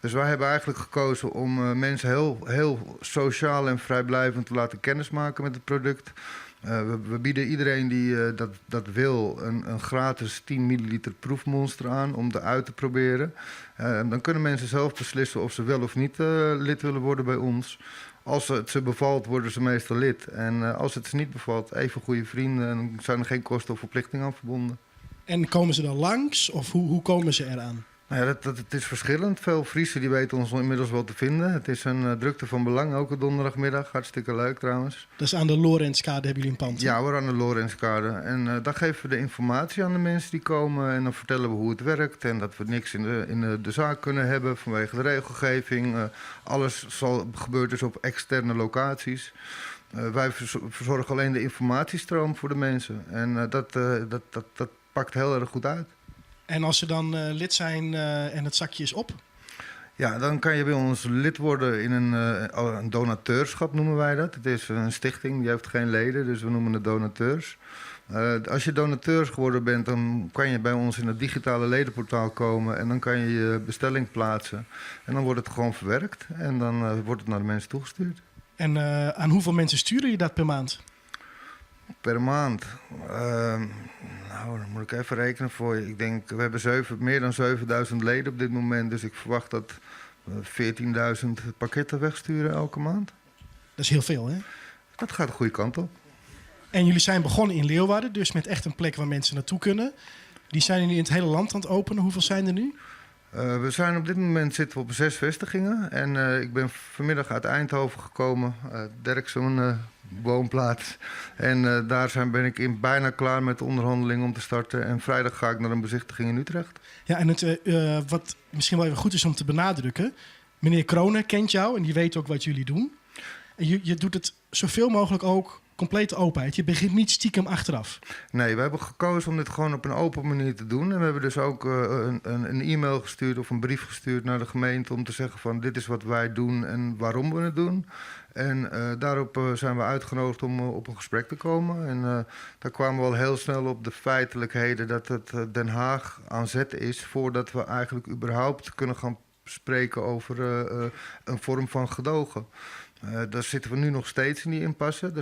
Dus wij hebben eigenlijk gekozen om mensen heel sociaal en vrijblijvend te laten kennismaken met het product. We bieden iedereen die dat wil een gratis 10 milliliter proefmonster aan om eruit te proberen. Dan kunnen mensen zelf beslissen of ze wel of niet lid willen worden bij ons. Als het ze bevalt, worden ze meestal lid. En als het ze niet bevalt, even goede vrienden en zijn er geen kosten of verplichtingen aan verbonden. En komen ze dan langs of hoe komen ze eraan? Nou ja, het is verschillend. Veel Friesen die weten ons inmiddels wel te vinden. Het is een drukte van belang, ook op donderdagmiddag. Hartstikke leuk trouwens. Dat is aan de Lorenzkade hebben jullie een pand? Ja, we're aan de Lorenzkade. En daar geven we de informatie aan de mensen die komen. En dan vertellen we hoe het werkt. En dat we niks in de zaak kunnen hebben vanwege de regelgeving. Alles gebeurt dus op externe locaties. Wij verzorgen alleen de informatiestroom voor de mensen. En dat pakt heel erg goed uit. En als ze dan lid zijn en het zakje is op? Ja, dan kan je bij ons lid worden in een donateurschap, noemen wij dat. Het is een stichting, die heeft geen leden, dus we noemen het donateurs. Als je donateurs geworden bent, dan kan je bij ons in het digitale ledenportaal komen en dan kan je je bestelling plaatsen. En dan wordt het gewoon verwerkt en dan wordt het naar de mensen toegestuurd. En aan hoeveel mensen sturen je dat per maand? Per maand? Nou, dan moet ik even rekenen voor je. Ik denk, we hebben meer dan 7000 leden op dit moment. Dus ik verwacht dat we 14.000 pakketten wegsturen elke maand. Dat is heel veel, hè? Dat gaat de goede kant op. En jullie zijn begonnen in Leeuwarden, dus met echt een plek waar mensen naartoe kunnen. Die zijn nu in het hele land aan het openen. Hoeveel zijn er nu? We zijn op dit moment zitten we op 6 vestigingen. En ik ben vanmiddag uit Eindhoven gekomen. Dirk zo'n woonplaats. En daar ben ik bijna klaar met de onderhandeling om te starten. En vrijdag ga ik naar een bezichtiging in Utrecht. Ja, en wat misschien wel even goed is om te benadrukken. Meneer Kronen kent jou en die weet ook wat jullie doen. En je doet het zoveel mogelijk ook complete openheid. Je begint niet stiekem achteraf. Nee, we hebben gekozen om dit gewoon op een open manier te doen. En we hebben dus ook een e-mail gestuurd of een brief gestuurd naar de gemeente om te zeggen van dit is wat wij doen en waarom we het doen. En daarop zijn we uitgenodigd om op een gesprek te komen. En daar kwamen we al heel snel op de feitelijkheden dat het Den Haag aan zet is voordat we eigenlijk überhaupt kunnen gaan spreken over een vorm van gedogen. Daar zitten we nu nog steeds in die impasse.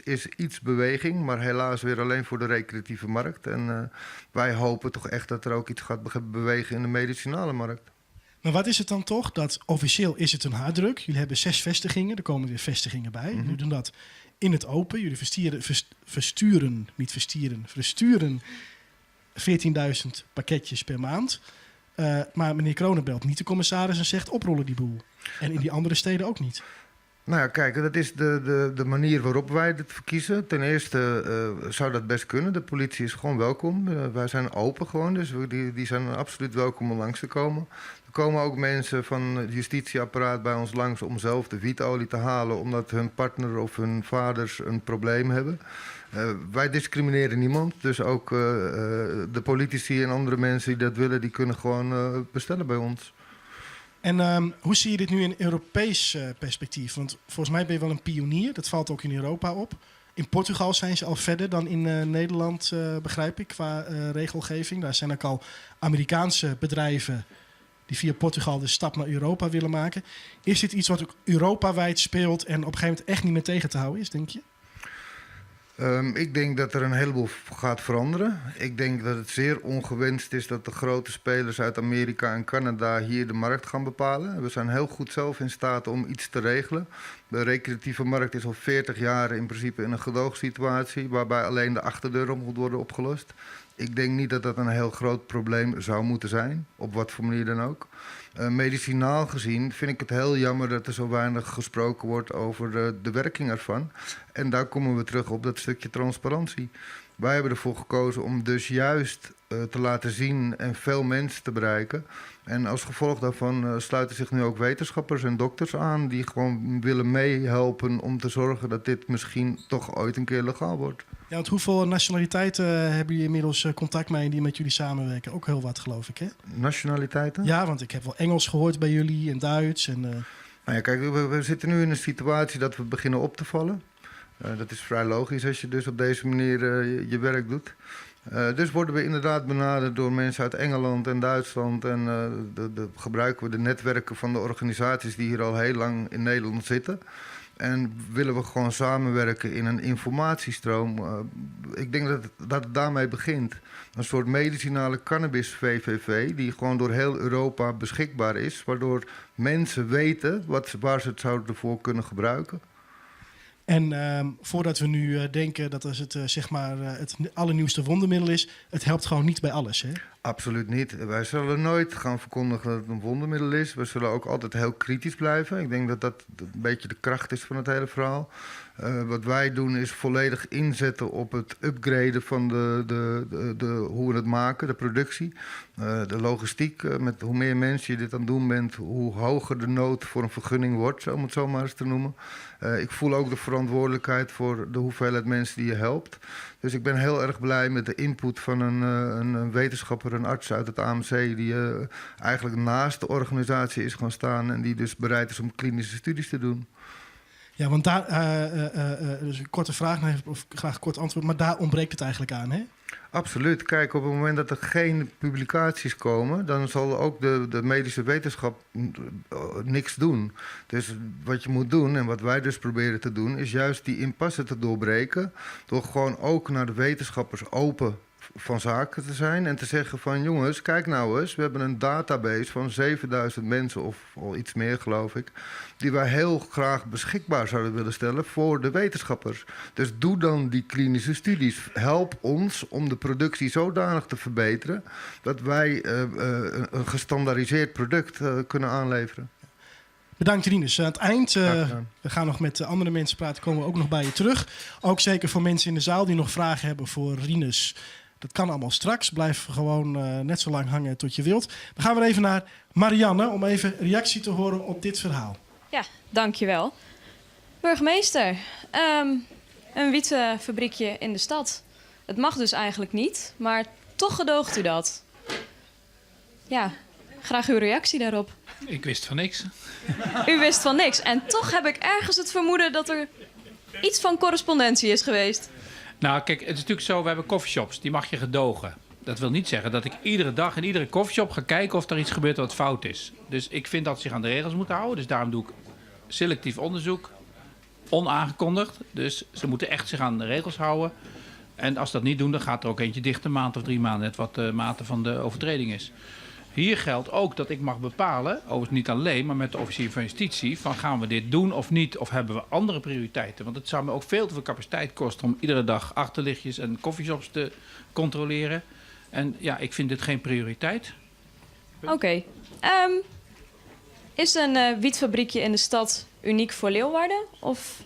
Is iets beweging, maar helaas weer alleen voor de recreatieve markt. En wij hopen toch echt dat er ook iets gaat bewegen in de medicinale markt. Maar wat is het dan toch? Dat officieel is het een harddruk. Jullie hebben 6 vestigingen, er komen weer vestigingen bij. Jullie doen dat in het open. Jullie versturen 14.000 pakketjes per maand. Maar meneer Kronen belt niet de commissaris en zegt oprollen die boel. En in die andere steden ook niet. Nou ja, kijk, dat is de manier waarop wij dit verkiezen. Ten eerste zou dat best kunnen. De politie is gewoon welkom. Wij zijn open gewoon, dus die zijn absoluut welkom om langs te komen. Er komen ook mensen van het justitieapparaat bij ons langs om zelf de wietolie te halen, omdat hun partner of hun vaders een probleem hebben. Wij discrimineren niemand, dus ook de politici en andere mensen die dat willen, die kunnen gewoon bestellen bij ons. En hoe zie je dit nu in Europees perspectief? Want volgens mij ben je wel een pionier. Dat valt ook in Europa op. In Portugal zijn ze al verder dan in Nederland, begrijp ik, qua regelgeving. Daar zijn ook al Amerikaanse bedrijven die via Portugal de stap naar Europa willen maken. Is dit iets wat ook Europawijd speelt en op een gegeven moment echt niet meer tegen te houden is, denk je? Ik denk dat er een heleboel gaat veranderen. Ik denk dat het zeer ongewenst is dat de grote spelers uit Amerika en Canada hier de markt gaan bepalen. We zijn heel goed zelf in staat om iets te regelen. De recreatieve markt is al 40 jaar in principe in een gedoogsituatie waarbij alleen de achterdeur moet worden opgelost. Ik denk niet dat dat een heel groot probleem zou moeten zijn, op wat voor manier dan ook. Medicinaal gezien vind ik het heel jammer dat er zo weinig gesproken wordt over de werking ervan. En daar komen we terug op dat stukje transparantie. Wij hebben ervoor gekozen om dus juist te laten zien en veel mensen te bereiken. En als gevolg daarvan sluiten zich nu ook wetenschappers en dokters aan die gewoon willen meehelpen om te zorgen dat dit misschien toch ooit een keer legaal wordt. Ja, want hoeveel nationaliteiten hebben jullie inmiddels contact mee die met jullie samenwerken? Ook heel wat, geloof ik, hè? Nationaliteiten? Ja, want ik heb wel Engels gehoord bij jullie en Duits. En, Nou ja, kijk, we zitten nu in een situatie dat we beginnen op te vallen. Dat is vrij logisch als je dus op deze manier je werk doet. Dus worden we inderdaad benaderd door mensen uit Engeland en Duitsland. En gebruiken we de netwerken van de organisaties die hier al heel lang in Nederland zitten. En willen we gewoon samenwerken in een informatiestroom. Ik denk dat het daarmee begint. Een soort medicinale cannabis VVV die gewoon door heel Europa beschikbaar is. Waardoor mensen weten waar ze het zouden voor kunnen gebruiken. En voordat we nu denken dat als het zeg maar het allernieuwste wondermiddel is, het helpt gewoon niet bij alles, hè? Absoluut niet. Wij zullen nooit gaan verkondigen dat het een wondermiddel is. We zullen ook altijd heel kritisch blijven. Ik denk dat dat een beetje de kracht is van het hele verhaal. Wat wij doen is volledig inzetten op het upgraden van hoe we het maken, de productie. De logistiek, met hoe meer mensen je dit aan het doen bent, hoe hoger de nood voor een vergunning wordt, om het zo maar eens te noemen. Ik voel ook de verantwoordelijkheid voor de hoeveelheid mensen die je helpt. Dus ik ben heel erg blij met de input van een wetenschapper, een arts uit het AMC, die eigenlijk naast de organisatie is gaan staan en die dus bereid is om klinische studies te doen. Ja, want daar, dus een korte vraag, of graag kort antwoord, maar daar ontbreekt het eigenlijk aan, hè? Absoluut. Kijk, op het moment dat er geen publicaties komen, dan zal ook de medische wetenschap niks doen. Dus wat je moet doen, en wat wij dus proberen te doen, is juist die impasse te doorbreken. Door gewoon ook naar de wetenschappers open van zaken te zijn en te zeggen van jongens, kijk nou eens, we hebben een database van 7000 mensen of al iets meer geloof ik, die wij heel graag beschikbaar zouden willen stellen voor de wetenschappers. Dus doe dan die klinische studies. Help ons om de productie zodanig te verbeteren dat wij een gestandaardiseerd product kunnen aanleveren. Bedankt Rinus. Aan het eind, we gaan nog met andere mensen praten, komen we ook nog bij je terug. Ook zeker voor mensen in de zaal die nog vragen hebben voor Rinus. Dat kan allemaal straks. Blijf gewoon net zo lang hangen tot je wilt. Dan gaan we even naar Marianne om even reactie te horen op dit verhaal. Ja, dankjewel. Burgemeester, een wietfabriekje in de stad. Het mag dus eigenlijk niet, maar toch gedoogt u dat. Ja, graag uw reactie daarop. Ik wist van niks. U wist van niks. En toch heb ik ergens het vermoeden dat er iets van correspondentie is geweest. Nou, kijk, het is natuurlijk zo, we hebben coffeeshops, die mag je gedogen. Dat wil niet zeggen dat ik iedere dag in iedere coffeeshop ga kijken of er iets gebeurt wat fout is. Dus ik vind dat ze zich aan de regels moeten houden. Dus daarom doe ik selectief onderzoek, onaangekondigd. Dus ze moeten echt zich aan de regels houden. En als ze dat niet doen, dan gaat er ook eentje dicht, een maand of 3 maanden, net wat de mate van de overtreding is. Hier geldt ook dat ik mag bepalen, overigens niet alleen, maar met de officier van justitie, van gaan we dit doen of niet, of hebben we andere prioriteiten? Want het zou me ook veel te veel capaciteit kosten om iedere dag achterlichtjes en coffeeshops te controleren. En ja, ik vind dit geen prioriteit. Oké. Is een wietfabriekje in de stad uniek voor Leeuwarden? Of...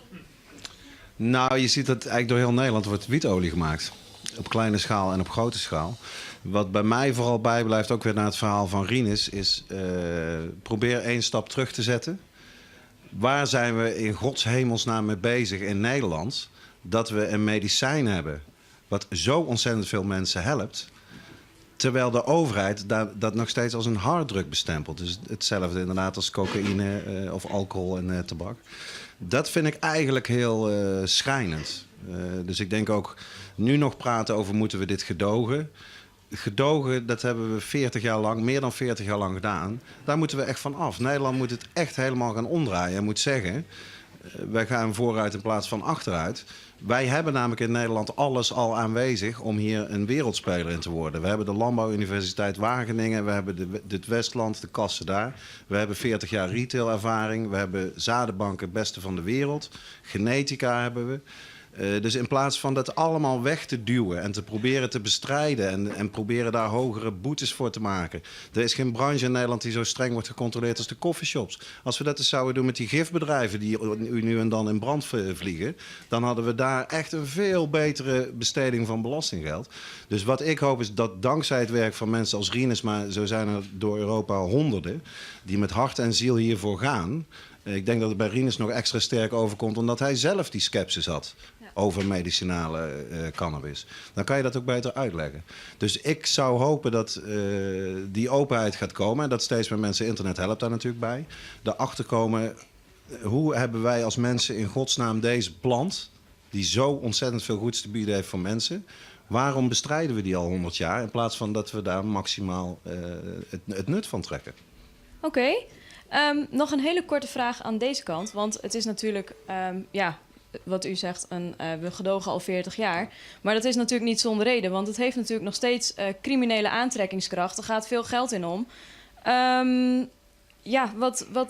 Nou, je ziet dat eigenlijk door heel Nederland wordt wietolie gemaakt. Op kleine schaal en op grote schaal. Wat bij mij vooral bijblijft, ook weer naar het verhaal van Rinus, is probeer 1 stap terug te zetten. Waar zijn we in Gods hemelsnaam mee bezig in Nederland? Dat we een medicijn hebben wat zo ontzettend veel mensen helpt. Terwijl de overheid dat nog steeds als een harddruk bestempelt. Dus hetzelfde inderdaad als cocaïne of alcohol en tabak. Dat vind ik eigenlijk heel schrijnend. Dus ik denk ook nu nog praten over moeten we dit gedogen. Gedogen, dat hebben we 40 jaar lang, meer dan 40 jaar lang gedaan. Daar moeten we echt van af. Nederland moet het echt helemaal gaan omdraaien en moet zeggen, wij gaan vooruit in plaats van achteruit. Wij hebben namelijk in Nederland alles al aanwezig om hier een wereldspeler in te worden. We hebben de Landbouwuniversiteit Wageningen, we hebben het Westland, de kassen daar. We hebben 40 jaar retailervaring, we hebben zadenbanken, het beste van de wereld. Genetica hebben we. Dus in plaats van dat allemaal weg te duwen en te proberen te bestrijden en proberen daar hogere boetes voor te maken. Er is geen branche in Nederland die zo streng wordt gecontroleerd als de coffeeshops. Als we dat eens zouden doen met die gifbedrijven die nu en dan in brand vliegen, dan hadden we daar echt een veel betere besteding van belastinggeld. Dus wat ik hoop is dat dankzij het werk van mensen als Rinus, maar zo zijn er door Europa honderden, die met hart en ziel hiervoor gaan. Ik denk dat het bij Rinus nog extra sterk overkomt, omdat hij zelf die scepsis had over medicinale cannabis. Dan kan je dat ook beter uitleggen. Dus ik zou hopen dat die openheid gaat komen. En dat steeds meer mensen, internet helpt daar natuurlijk bij. Daarachter komen, hoe hebben wij als mensen in godsnaam deze plant, die zo ontzettend veel goeds te bieden heeft voor mensen, waarom bestrijden we die al 100 jaar in plaats van dat we daar maximaal het nut van trekken? Oké. Nog een hele korte vraag aan deze kant. Want het is natuurlijk, wat u zegt, we gedogen al 40 jaar. Maar dat is natuurlijk niet zonder reden. Want het heeft natuurlijk nog steeds criminele aantrekkingskracht. Er gaat veel geld in om.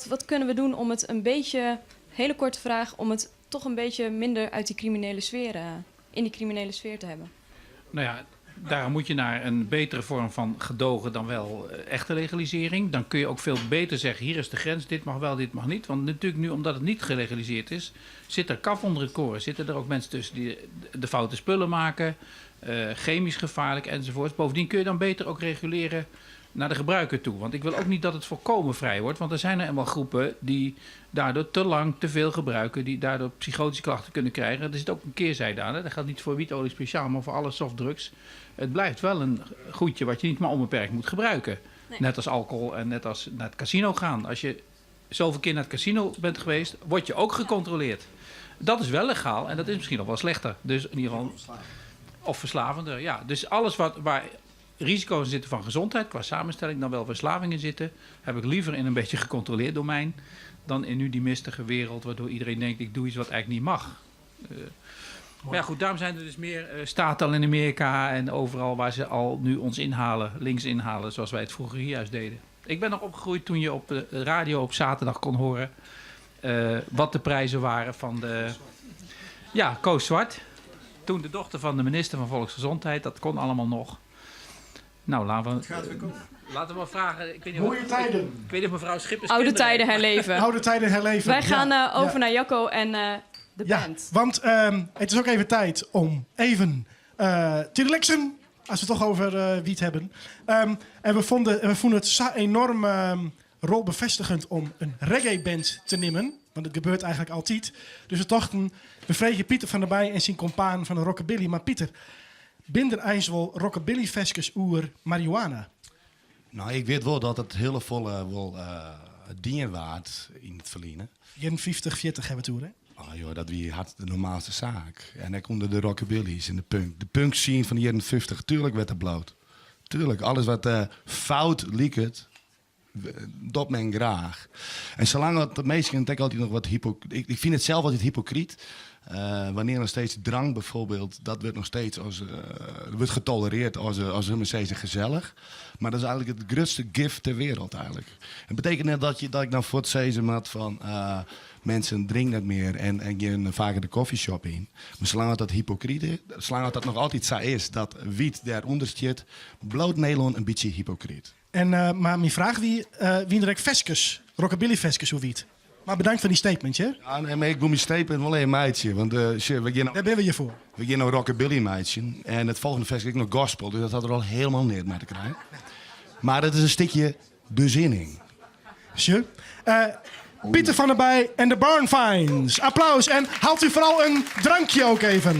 Wat kunnen we doen om het een beetje, hele korte vraag, om het toch een beetje minder uit die criminele sfeer, in die criminele sfeer te hebben? Nou ja, daarom moet je naar een betere vorm van gedogen dan wel echte legalisering. Dan kun je ook veel beter zeggen, hier is de grens, dit mag wel, dit mag niet. Want natuurlijk nu, omdat het niet gelegaliseerd is, zit er kaf onder het koren. Zitten er ook mensen tussen die de foute spullen maken, chemisch gevaarlijk enzovoort. Bovendien kun je dan beter ook reguleren naar de gebruiker toe. Want ik wil ook niet dat het volkomen vrij wordt. Want er zijn er eenmaal groepen die daardoor te lang te veel gebruiken. Die daardoor psychotische klachten kunnen krijgen. Er zit ook een keerzijde aan. Hè? Dat geldt niet voor wietolie speciaal, maar voor alle softdrugs. Het blijft wel een goedje wat je niet maar onbeperkt moet gebruiken. Nee. Net als alcohol en net als naar het casino gaan. Als je zoveel keer naar het casino bent geweest, word je ook gecontroleerd. Dat is wel legaal en dat is misschien nog wel slechter. Dus in ieder geval, of verslavender. Ja. Dus alles waar risico's in zitten van gezondheid, qua samenstelling, dan wel verslavingen zitten, heb ik liever in een beetje gecontroleerd domein dan in nu die mistige wereld, waardoor iedereen denkt, ik doe iets wat eigenlijk niet mag. Maar ja, goed, daarom zijn er dus meer staten al in Amerika en overal waar ze al nu ons inhalen, links inhalen, zoals wij het vroeger hier juist deden. Ik ben nog opgegroeid toen je op de radio op zaterdag kon horen wat de prijzen waren van de... Ja, Koos Zwart. Toen de dochter van de minister van Volksgezondheid, dat kon allemaal nog. Nou, laten we maar vragen. Ik weet niet Mooie tijden. Ik weet niet of mevrouw Schippers... Oude tijden herleven. Oude tijden herleven. Wij gaan over naar Jacco en de band. Want het is ook even tijd om even te relaxen, als we het toch over wiet hebben. En we vonden het zo enorm rolbevestigend om een reggae-band te nemen. Want het gebeurt eigenlijk altijd. Dus we dachten, we vregen Pieter van der Bij en zijn compaan van de rockabilly. Maar Pieter, binder eens wel rockabilly-veskes oer marihuana? Nou, ik weet wel dat het hele volle wel dingen waard in het verliezen. 50, 40 hebben we toen, hè? Oh joh, dat wie had de normaalste zaak. En dan konden de rockabilly's en de punk. De punk scene van de jaren 50, tuurlijk werd er bloot. Tuurlijk, alles wat fout liekt, dat men graag. En zolang dat de meesten denk ik altijd nog wat hypocriet. Ik vind het zelf altijd hypocriet. Wanneer nog steeds drank bijvoorbeeld, dat wordt nog steeds wordt getolereerd als gezellig. Maar dat is eigenlijk het grootste gift ter wereld eigenlijk. Het betekent net dat ik dan voor het seizoen had van mensen drinken het meer en gaan vaker de coffeeshop in. Maar zolang dat hypocriet is, zolang dat nog altijd zo is dat wiet daaronder zit, bloot Nederland een beetje hypocriet. En maar mijn vraag wie direct veskes, rockabilly veskes hoe wiet? Maar bedankt voor die statementje. Ja, nee, maar ik doe mijn statement wel een meidje. Want we gaan daar ben we je voor. We gaan nou rockabilly meidje. En het volgende vers ik nog gospel. Dus dat had er al helemaal niet mee te krijgen. Maar het is een stukje bezinning. Sure. Pieter van der Bij en de Barnfinds. Applaus en haalt u vooral een drankje ook even.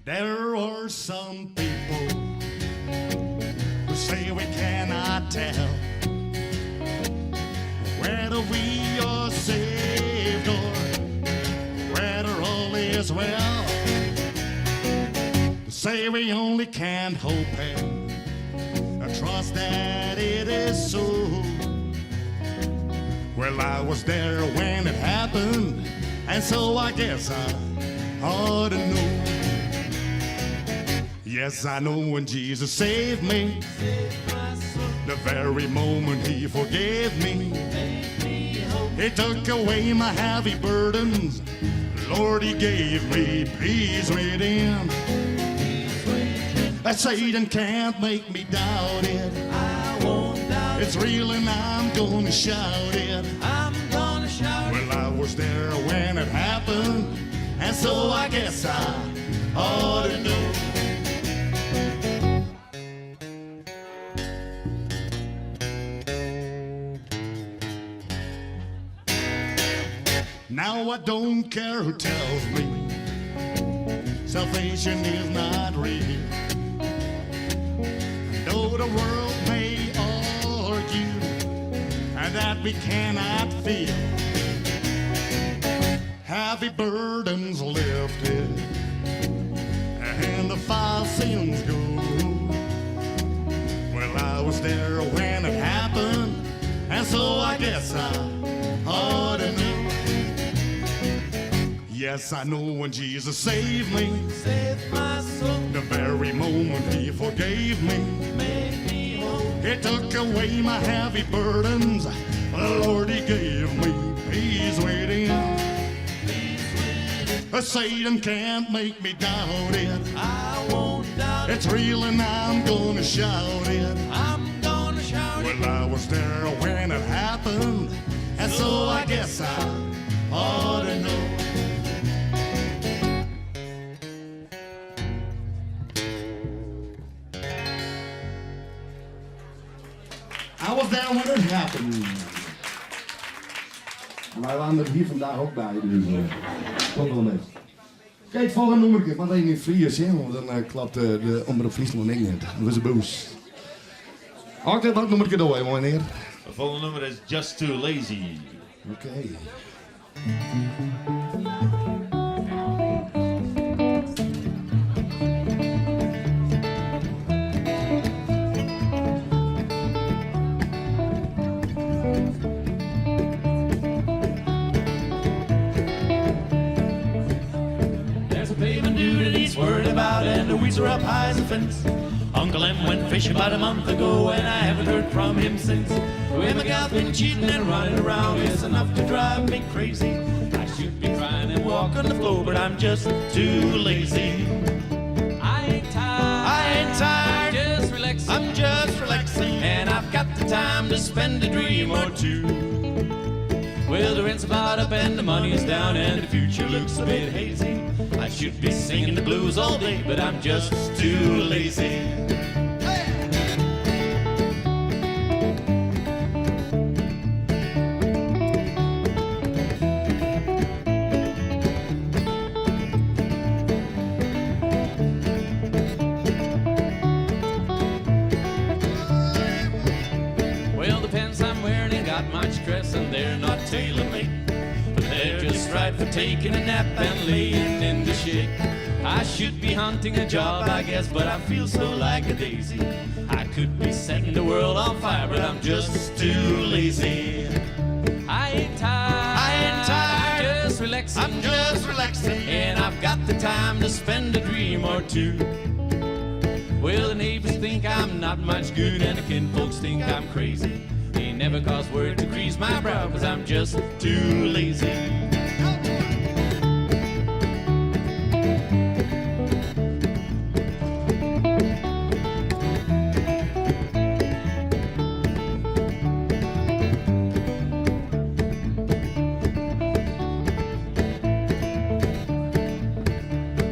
There are some people who say we cannot tell whether we are saved or whether all is well. They say we only can hope and trust that it is so. Well, I was there when it happened, and so I guess I ought to know. Yes, I know when Jesus saved me, the The very moment he forgave me, he took away my heavy burdens. Lord, he gave me peace within. That Satan can't make me doubt it. I won't doubt It's real and I'm gonna shout it. I'm gonna shout Well, I was there when it happened, and so I guess I ought to know. Now I don't care who tells me salvation is not real. Though the world may argue and that we cannot feel, heavy burdens lifted and the foul sins go. Well, I was there when it happened, and so I guess I ought to know. Yes, I know when Jesus saved me, Save my soul, the very moment he forgave me, make me whole. he took away my heavy burdens. Lord, he gave me peace within. Satan can't make me doubt it. I won't doubt It's real and I'm gonna shout it. I'm gonna shout Well, I was there when it happened, and so I guess I ought to know. I was there when it happened. Wij waren er hier vandaag ook bij, dus komt wel net. Kijk, het volgende nummer, want hij niet Fries, hè, want dan klapt de Omroep Friesland niet net. Dat was een boos. Oké, wat nummer door, hè, meneer? Het volgende nummer is Just Too Lazy. Oké. There's a paving dude that he's worried about, and the weeds are up high as a fence. Uncle M went fishing about a month ago, and I haven't heard from him since. Well, my gal's been cheating and running around, it's enough to drive me crazy. I should be crying and walk on the floor, but I'm just too lazy. I ain't tired, just relaxing. I'm just relaxing, and I've got the time to spend a dream or two. Well, the rent's about up and the money is down, and the future looks a bit hazy. I should be singing the blues all day, but I'm just too lazy. Well, the pants I'm wearing ain't got much dress, and they're not tailor-made, but they're just right for taking a nap and laying in the shade. I should be hunting a job, I guess, but I feel so like a daisy. I could be setting the world on fire, but I'm just too lazy. I ain't tired, just relaxing. I'm just relaxing, and I've got the time to spend a dream or two. Well, the neighbors think I'm not much good, and the kinfolks think I'm crazy. They never cause word to grease my brow, 'cause I'm just too lazy.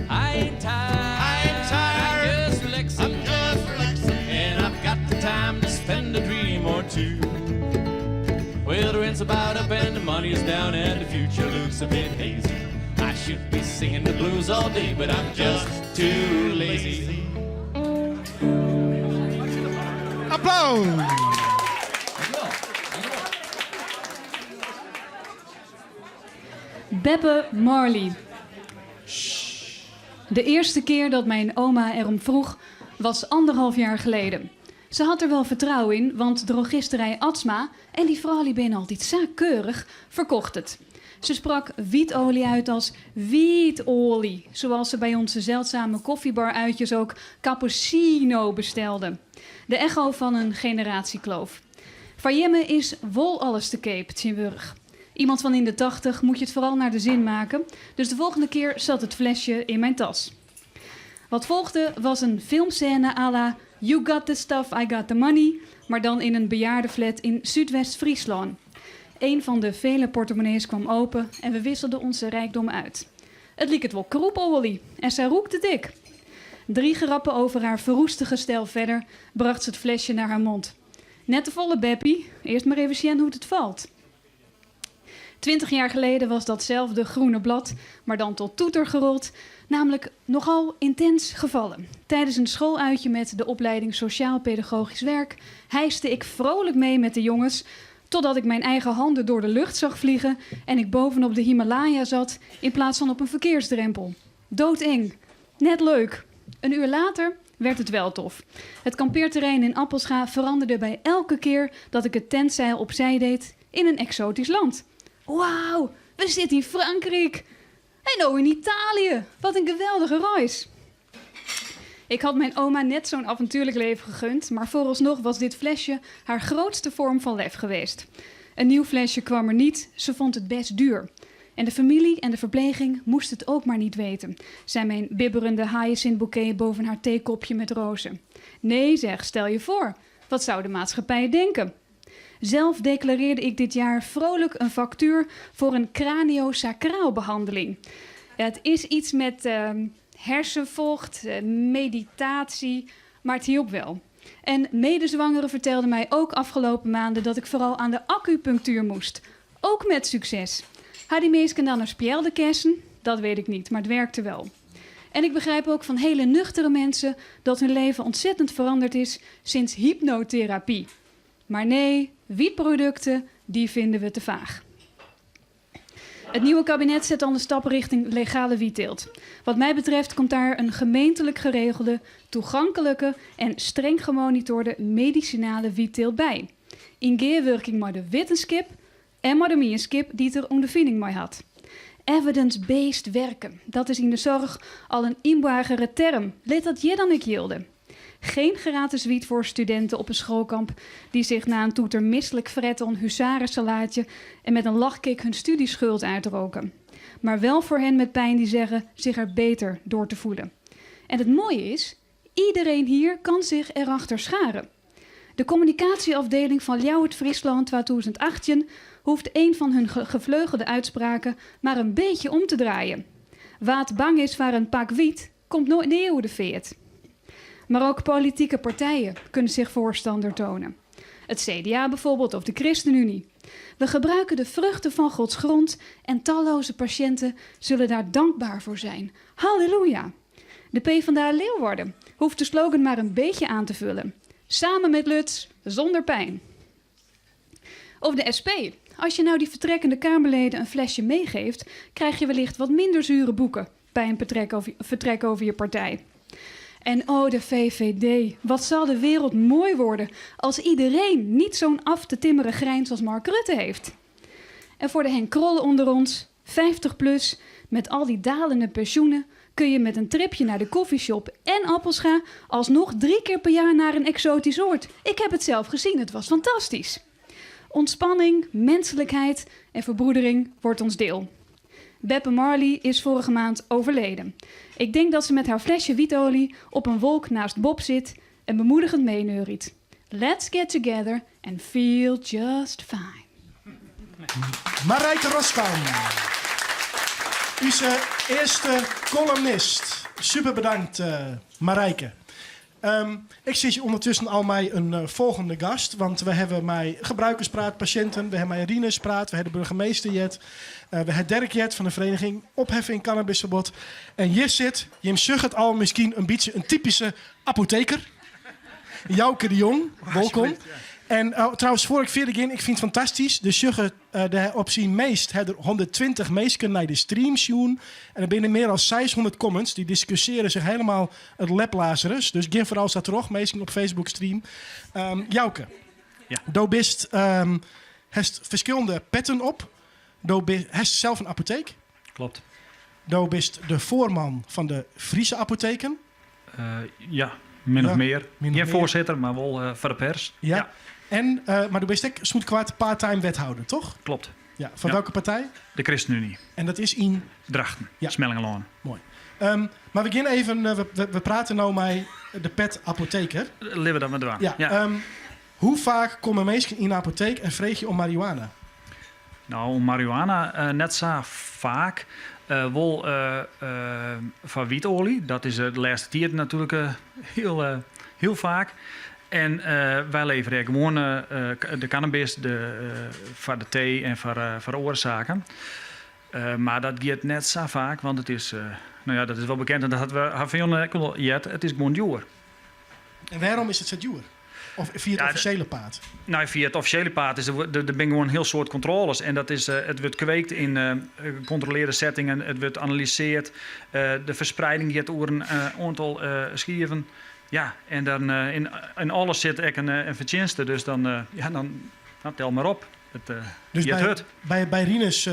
I ain't tired, just relaxing. I'm just relaxing, and I've got the time to spend a dream or two. Well, the rent's about up and the money is down, and the future looks a bit hazy. I should be singing the blues all day, but I'm just too lazy. Applaus! Beppe Marley. De eerste keer dat mijn oma erom vroeg was 1,5 jaar geleden. Ze had er wel vertrouwen in, want drogisterij Atsma en die vrouw die ben altijd zakeurig verkocht het. Ze sprak wietolie uit als wietolie, zoals ze bij onze zeldzame koffiebar-uitjes ook cappuccino bestelden. De echo van een generatiekloof. Fayyemme is wol alles te Cape, Tjinburg. Iemand van in de 80 moet je het vooral naar de zin maken, dus de volgende keer zat het flesje in mijn tas. Wat volgde was een filmscène à la You got the stuff, I got the money, maar dan in een bejaardenflat in Zuidwest-Friesland. Een van de vele portemonnees kwam open en we wisselden onze rijkdom uit. Het liek het wel kroepolie en zij roekte dik. 3 grappen over haar verroestige stijl verder bracht ze het flesje naar haar mond. Net de volle beppie, eerst maar even zien hoe het valt. 20 jaar geleden was datzelfde groene blad, maar dan tot toeter gerold, namelijk nogal intens gevallen. Tijdens een schooluitje met de opleiding Sociaal-Pedagogisch Werk hijste ik vrolijk mee met de jongens, totdat ik mijn eigen handen door de lucht zag vliegen en ik bovenop de Himalaya zat in plaats van op een verkeersdrempel. Doodeng. Net leuk. Een uur later werd het wel tof. Het kampeerterrein in Appelscha veranderde bij elke keer dat ik het tentzeil opzij deed in een exotisch land. Wauw, we zitten in Frankrijk. En nou in Italië. Wat een geweldige reis. Ik had mijn oma net zo'n avontuurlijk leven gegund, maar vooralsnog was dit flesje haar grootste vorm van lef geweest. Een nieuw flesje kwam er niet, ze vond het best duur. En de familie en de verpleging moest het ook maar niet weten, zei mijn bibberende hyacinthbouquet boven haar theekopje met rozen. Nee zeg, stel je voor, wat zou de maatschappij denken? Zelf declareerde ik dit jaar vrolijk een factuur voor een craniosacraalbehandeling. Ja, het is iets met hersenvocht, meditatie, maar het hielp wel. En medezwangeren vertelden mij ook afgelopen maanden dat ik vooral aan de acupunctuur moest. Ook met succes. Had die meesken dan een spjelde kersen? Dat weet ik niet, maar het werkte wel. En ik begrijp ook van hele nuchtere mensen dat hun leven ontzettend veranderd is sinds hypnotherapie. Maar nee, wietproducten, die vinden we te vaag. Het nieuwe kabinet zet dan de stap richting legale wietteelt. Wat mij betreft komt daar een gemeentelijk geregelde, toegankelijke en streng gemonitorde medicinale wietteelt bij. In geerwerking met de wetenschap en met de meerskip die het er ondervinding mee had. Evidence-based werken, dat is in de zorg al een inbagere term. Let dat je dan ik hielde. Geen gratis wiet voor studenten op een schoolkamp die zich na een toeter misselijk fretten een huzarensalaatje en met een lachkick hun studieschuld uitroken. Maar wel voor hen met pijn die zeggen zich er beter door te voelen. En het mooie is, iedereen hier kan zich erachter scharen. De communicatieafdeling van Ljouwert Friesland 2018 hoeft een van hun gevleugelde uitspraken maar een beetje om te draaien. Wat bang is voor een pak wiet, komt nooit neer de veert. Maar ook politieke partijen kunnen zich voorstander tonen. Het CDA bijvoorbeeld of de ChristenUnie. We gebruiken de vruchten van Gods grond en talloze patiënten zullen daar dankbaar voor zijn. Halleluja! De PvdA Leeuwarden hoeft de slogan maar een beetje aan te vullen. Samen met Luts, zonder pijn. Of de SP. Als je nou die vertrekkende Kamerleden een flesje meegeeft, krijg je wellicht wat minder zure boeken bij een vertrek over je partij. En oh, de VVD. Wat zal de wereld mooi worden als iedereen niet zo'n af te timmeren grijns als Mark Rutte heeft. En voor de Henk Krollen onder ons, 50 plus, met al die dalende pensioenen, kun je met een tripje naar de koffieshop en Appelscha alsnog 3 keer per jaar naar een exotisch oord. Ik heb het zelf gezien, het was fantastisch. Ontspanning, menselijkheid en verbroedering wordt ons deel. Beppe Marley is vorige maand overleden. Ik denk dat ze met haar flesje wietolie op een wolk naast Bob zit en bemoedigend meeneuriet. Let's get together and feel just fine. Marijke Roskam, onze eerste columnist. Super bedankt, Marijke. Ik zie je ondertussen al mij een volgende gast, want we hebben mij gebruikerspraat, patiënten, we hebben mij Rinuspraat, we hebben de burgemeester Jet, we hebben Dirk Jet van de vereniging Opheffing Cannabisverbod. En hier zit, je zegt het al misschien een beetje een typische apotheker, Jouke de Jong, welkom. En trouwens, voor ik verder ging, ik vind het fantastisch. De Sjugge op zijn meest hebben er 120 mensen naar de stream zien. En er binnen meer dan 600 comments. Die discussiëren zich helemaal het laplazerus. Dus geen vooral staat er ook mensen op Facebook stream. Jouke, ja. Du bist, heeft verschillende petten op. Hij is zelf een apotheek. Klopt. Du bist de voorman van de Friese apotheken. Ja, min of meer. min of Geen meer. voorzitter, maar wel voor de pers. Ja. En, maar du bist ook smoetkwart part-time wethouder, toch? Klopt. Ja. Van Ja. welke partij? De ChristenUnie. En dat is in... Drachten. Ja. Smellingelaan. Mooi. Maar we beginnen even... we praten nou met de pet apotheker. Leven dat met de waan. Ja. Hoe vaak komen mensen in de apotheek en vreeg je om marihuana? Nou, marihuana net zo vaak. Wel van wietolie. Dat is de laatste tijd natuurlijk heel vaak. En wij leveren gewoon de cannabis voor de thee en voor oorzaken. Maar dat gaat net zo vaak, want het is... dat is wel bekend en dat hadden we van het is gewoon duur. En waarom is het zo duur? Of via het officiële paard? Nou, via het officiële paard is er ben gewoon een heel soort controles. En dat is, het wordt kweekt in gecontroleerde settingen, het wordt analyseerd. De verspreiding gaat over een aantal schieven. Ja, en dan in alles zit ook een verdienste. Dus dan tel maar op. Dus het bij Rinus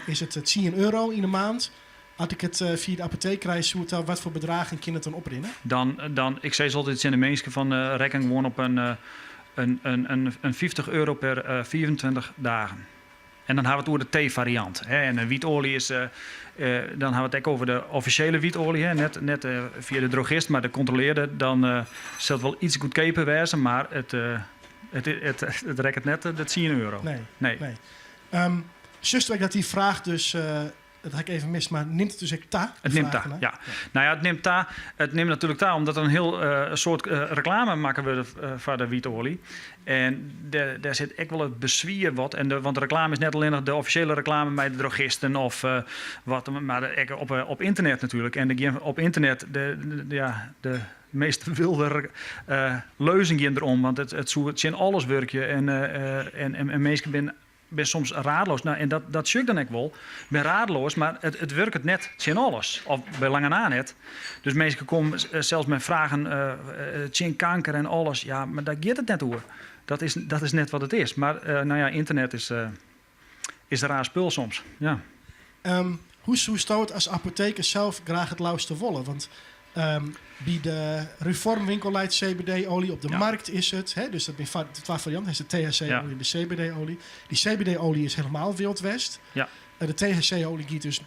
is het 10 euro in de maand. Als ik het via de apotheek krijg, wat voor bedragen kan het dan oprinnen? Dan ik zei altijd in de mensen van rekken gewoon op een 50 euro per 24 dagen. En dan hebben we het over de thee-variant. En de wietolie is... dan hebben we het ook over de officiële wietolie. Hè. Net via de drogist, maar de controleerde. Dan zal het wel iets goedkoper wezen, maar het rekt net de 10 euro. Nee. Zuster, dat die vraag dus... dat had ik even mis, maar neemt het dus ook ta? Het neemt ta, ja. Nou ja, het neemt natuurlijk ta, omdat er een heel soort reclame maken we voor de wietolie. En daar zit echt wel het bezwier wat. Want de reclame is net alleen nog de officiële reclame bij de drogisten of wat, maar op internet natuurlijk. En op internet de meest wilde leuzen gaan erom, want het zijn alles werkje en mensen ben soms raadloos. Nou, en dat zie ik dan ook wel. Ik ben raadloos, maar het werkt het net. Het zijn alles. Of bij lange na net. Dus mensen komen zelfs met vragen, het kanker en alles. Ja, maar daar gaat het net over. Dat is net wat het is. Maar internet is een raar spul soms. Ja. Hoe stoot als apotheker zelf graag het lauwste wollen? Want bij de reformwinkel leidt CBD-olie op de markt is het. Hè? Dus dat zijn twee varianten. Dat is de THC-olie en de CBD-olie. Die CBD-olie is helemaal Wild West. Ja. De THC-olie gaat dus,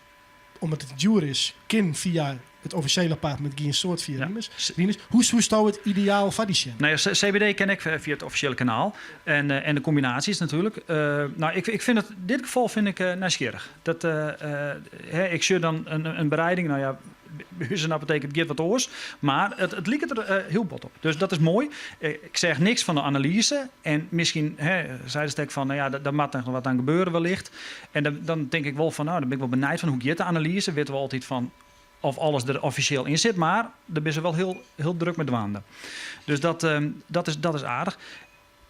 omdat het duur is, via het officiële paard met geen soort via Rinus. Hoe stoot het ideaal van die shit? Nou ja, CBD ken ik via het officiële kanaal. En de combinaties natuurlijk. Ik vind het, in dit geval vind ik nieuwsgierig. Ik zie dan een bereiding. Nou ja, bij een apotheek het gaat wat oors. Maar het lijkt er heel bot op. Dus dat is mooi. Ik zeg niks van de analyse. En misschien zei de stek van, daar moet nog wat aan gebeuren wellicht. En dan denk ik wel van, dan ben ik wel benijd van hoe gaat de analyse. Weten we altijd van of alles er officieel in zit. Maar daar ben ze wel heel, heel druk met dwaande. Dus dat is aardig.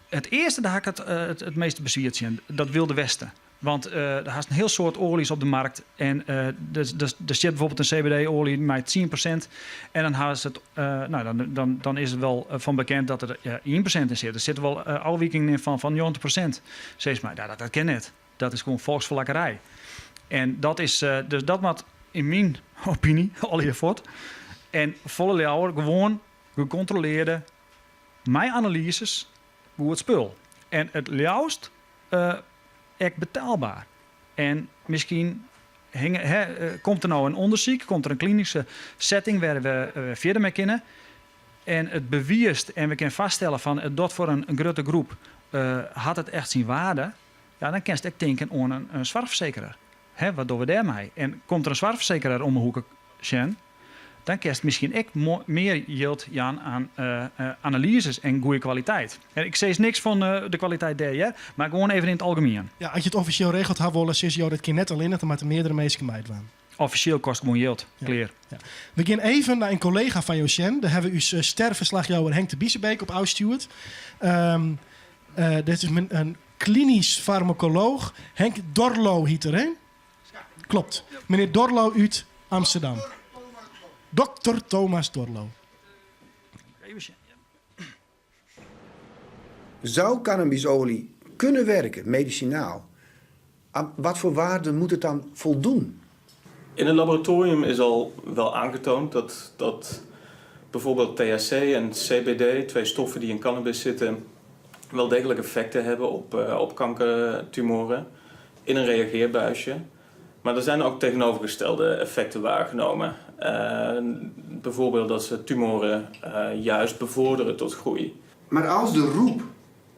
Het eerste, daar heb ik het meeste bezwierd zien. Dat Wilde Westen. Want er is een heel soort olies op de markt. En er zit bijvoorbeeld een CBD-olie met 10%. En dan is het wel van bekend dat er 1% in zit. Er zitten wel afwijkingen in van 90%. Steeds maar, dat ken net. Dat is gewoon volksverlakkerij. En dat is, dus dat moet in mijn opinie al hier voort. En volle leeuwen gewoon gecontroleerde mijn analyses hoe het spul. En het juist echt betaalbaar. En misschien komt er nou een onderzoek, komt er een klinische setting waar we verder mee kunnen. En het bewijst en we kunnen vaststellen van het dat voor een grote groep had het echt zijn waarde. Ja, dan kan je echt denken aan een zwaarverzekeraar. Wat doen we daarmee? En komt er een zwaarverzekeraar om de hoek, dan krijg je misschien ook meer yield aan analyses en goede kwaliteit. En ik zeg niks van de kwaliteit daar, maar gewoon even in het algemeen. Ja, als je het officieel regelt had willen, is dat keer net alleen, dan moeten meerdere mensen meid waren. Officieel kost gewoon yield, clear. Ja. We gaan even naar een collega van Josjen. Daar hebben we uw sterverslagjouwer Henk de Biesebeek op Oud-Stuart. Dit is een klinisch farmacoloog. Henk Dorlo heet er, hè? Klopt. Meneer Dorlo uit Amsterdam. Dr. Thomas Dorlo. Zou cannabisolie kunnen werken, medicinaal, Aan wat voor waarde moet het dan voldoen? In het laboratorium is al wel aangetoond dat bijvoorbeeld THC en CBD, 2 stoffen die in cannabis zitten, wel degelijk effecten hebben op kankertumoren in een reageerbuisje. Maar er zijn ook tegenovergestelde effecten waargenomen. Bijvoorbeeld dat ze tumoren juist bevorderen tot groei. Maar als de roep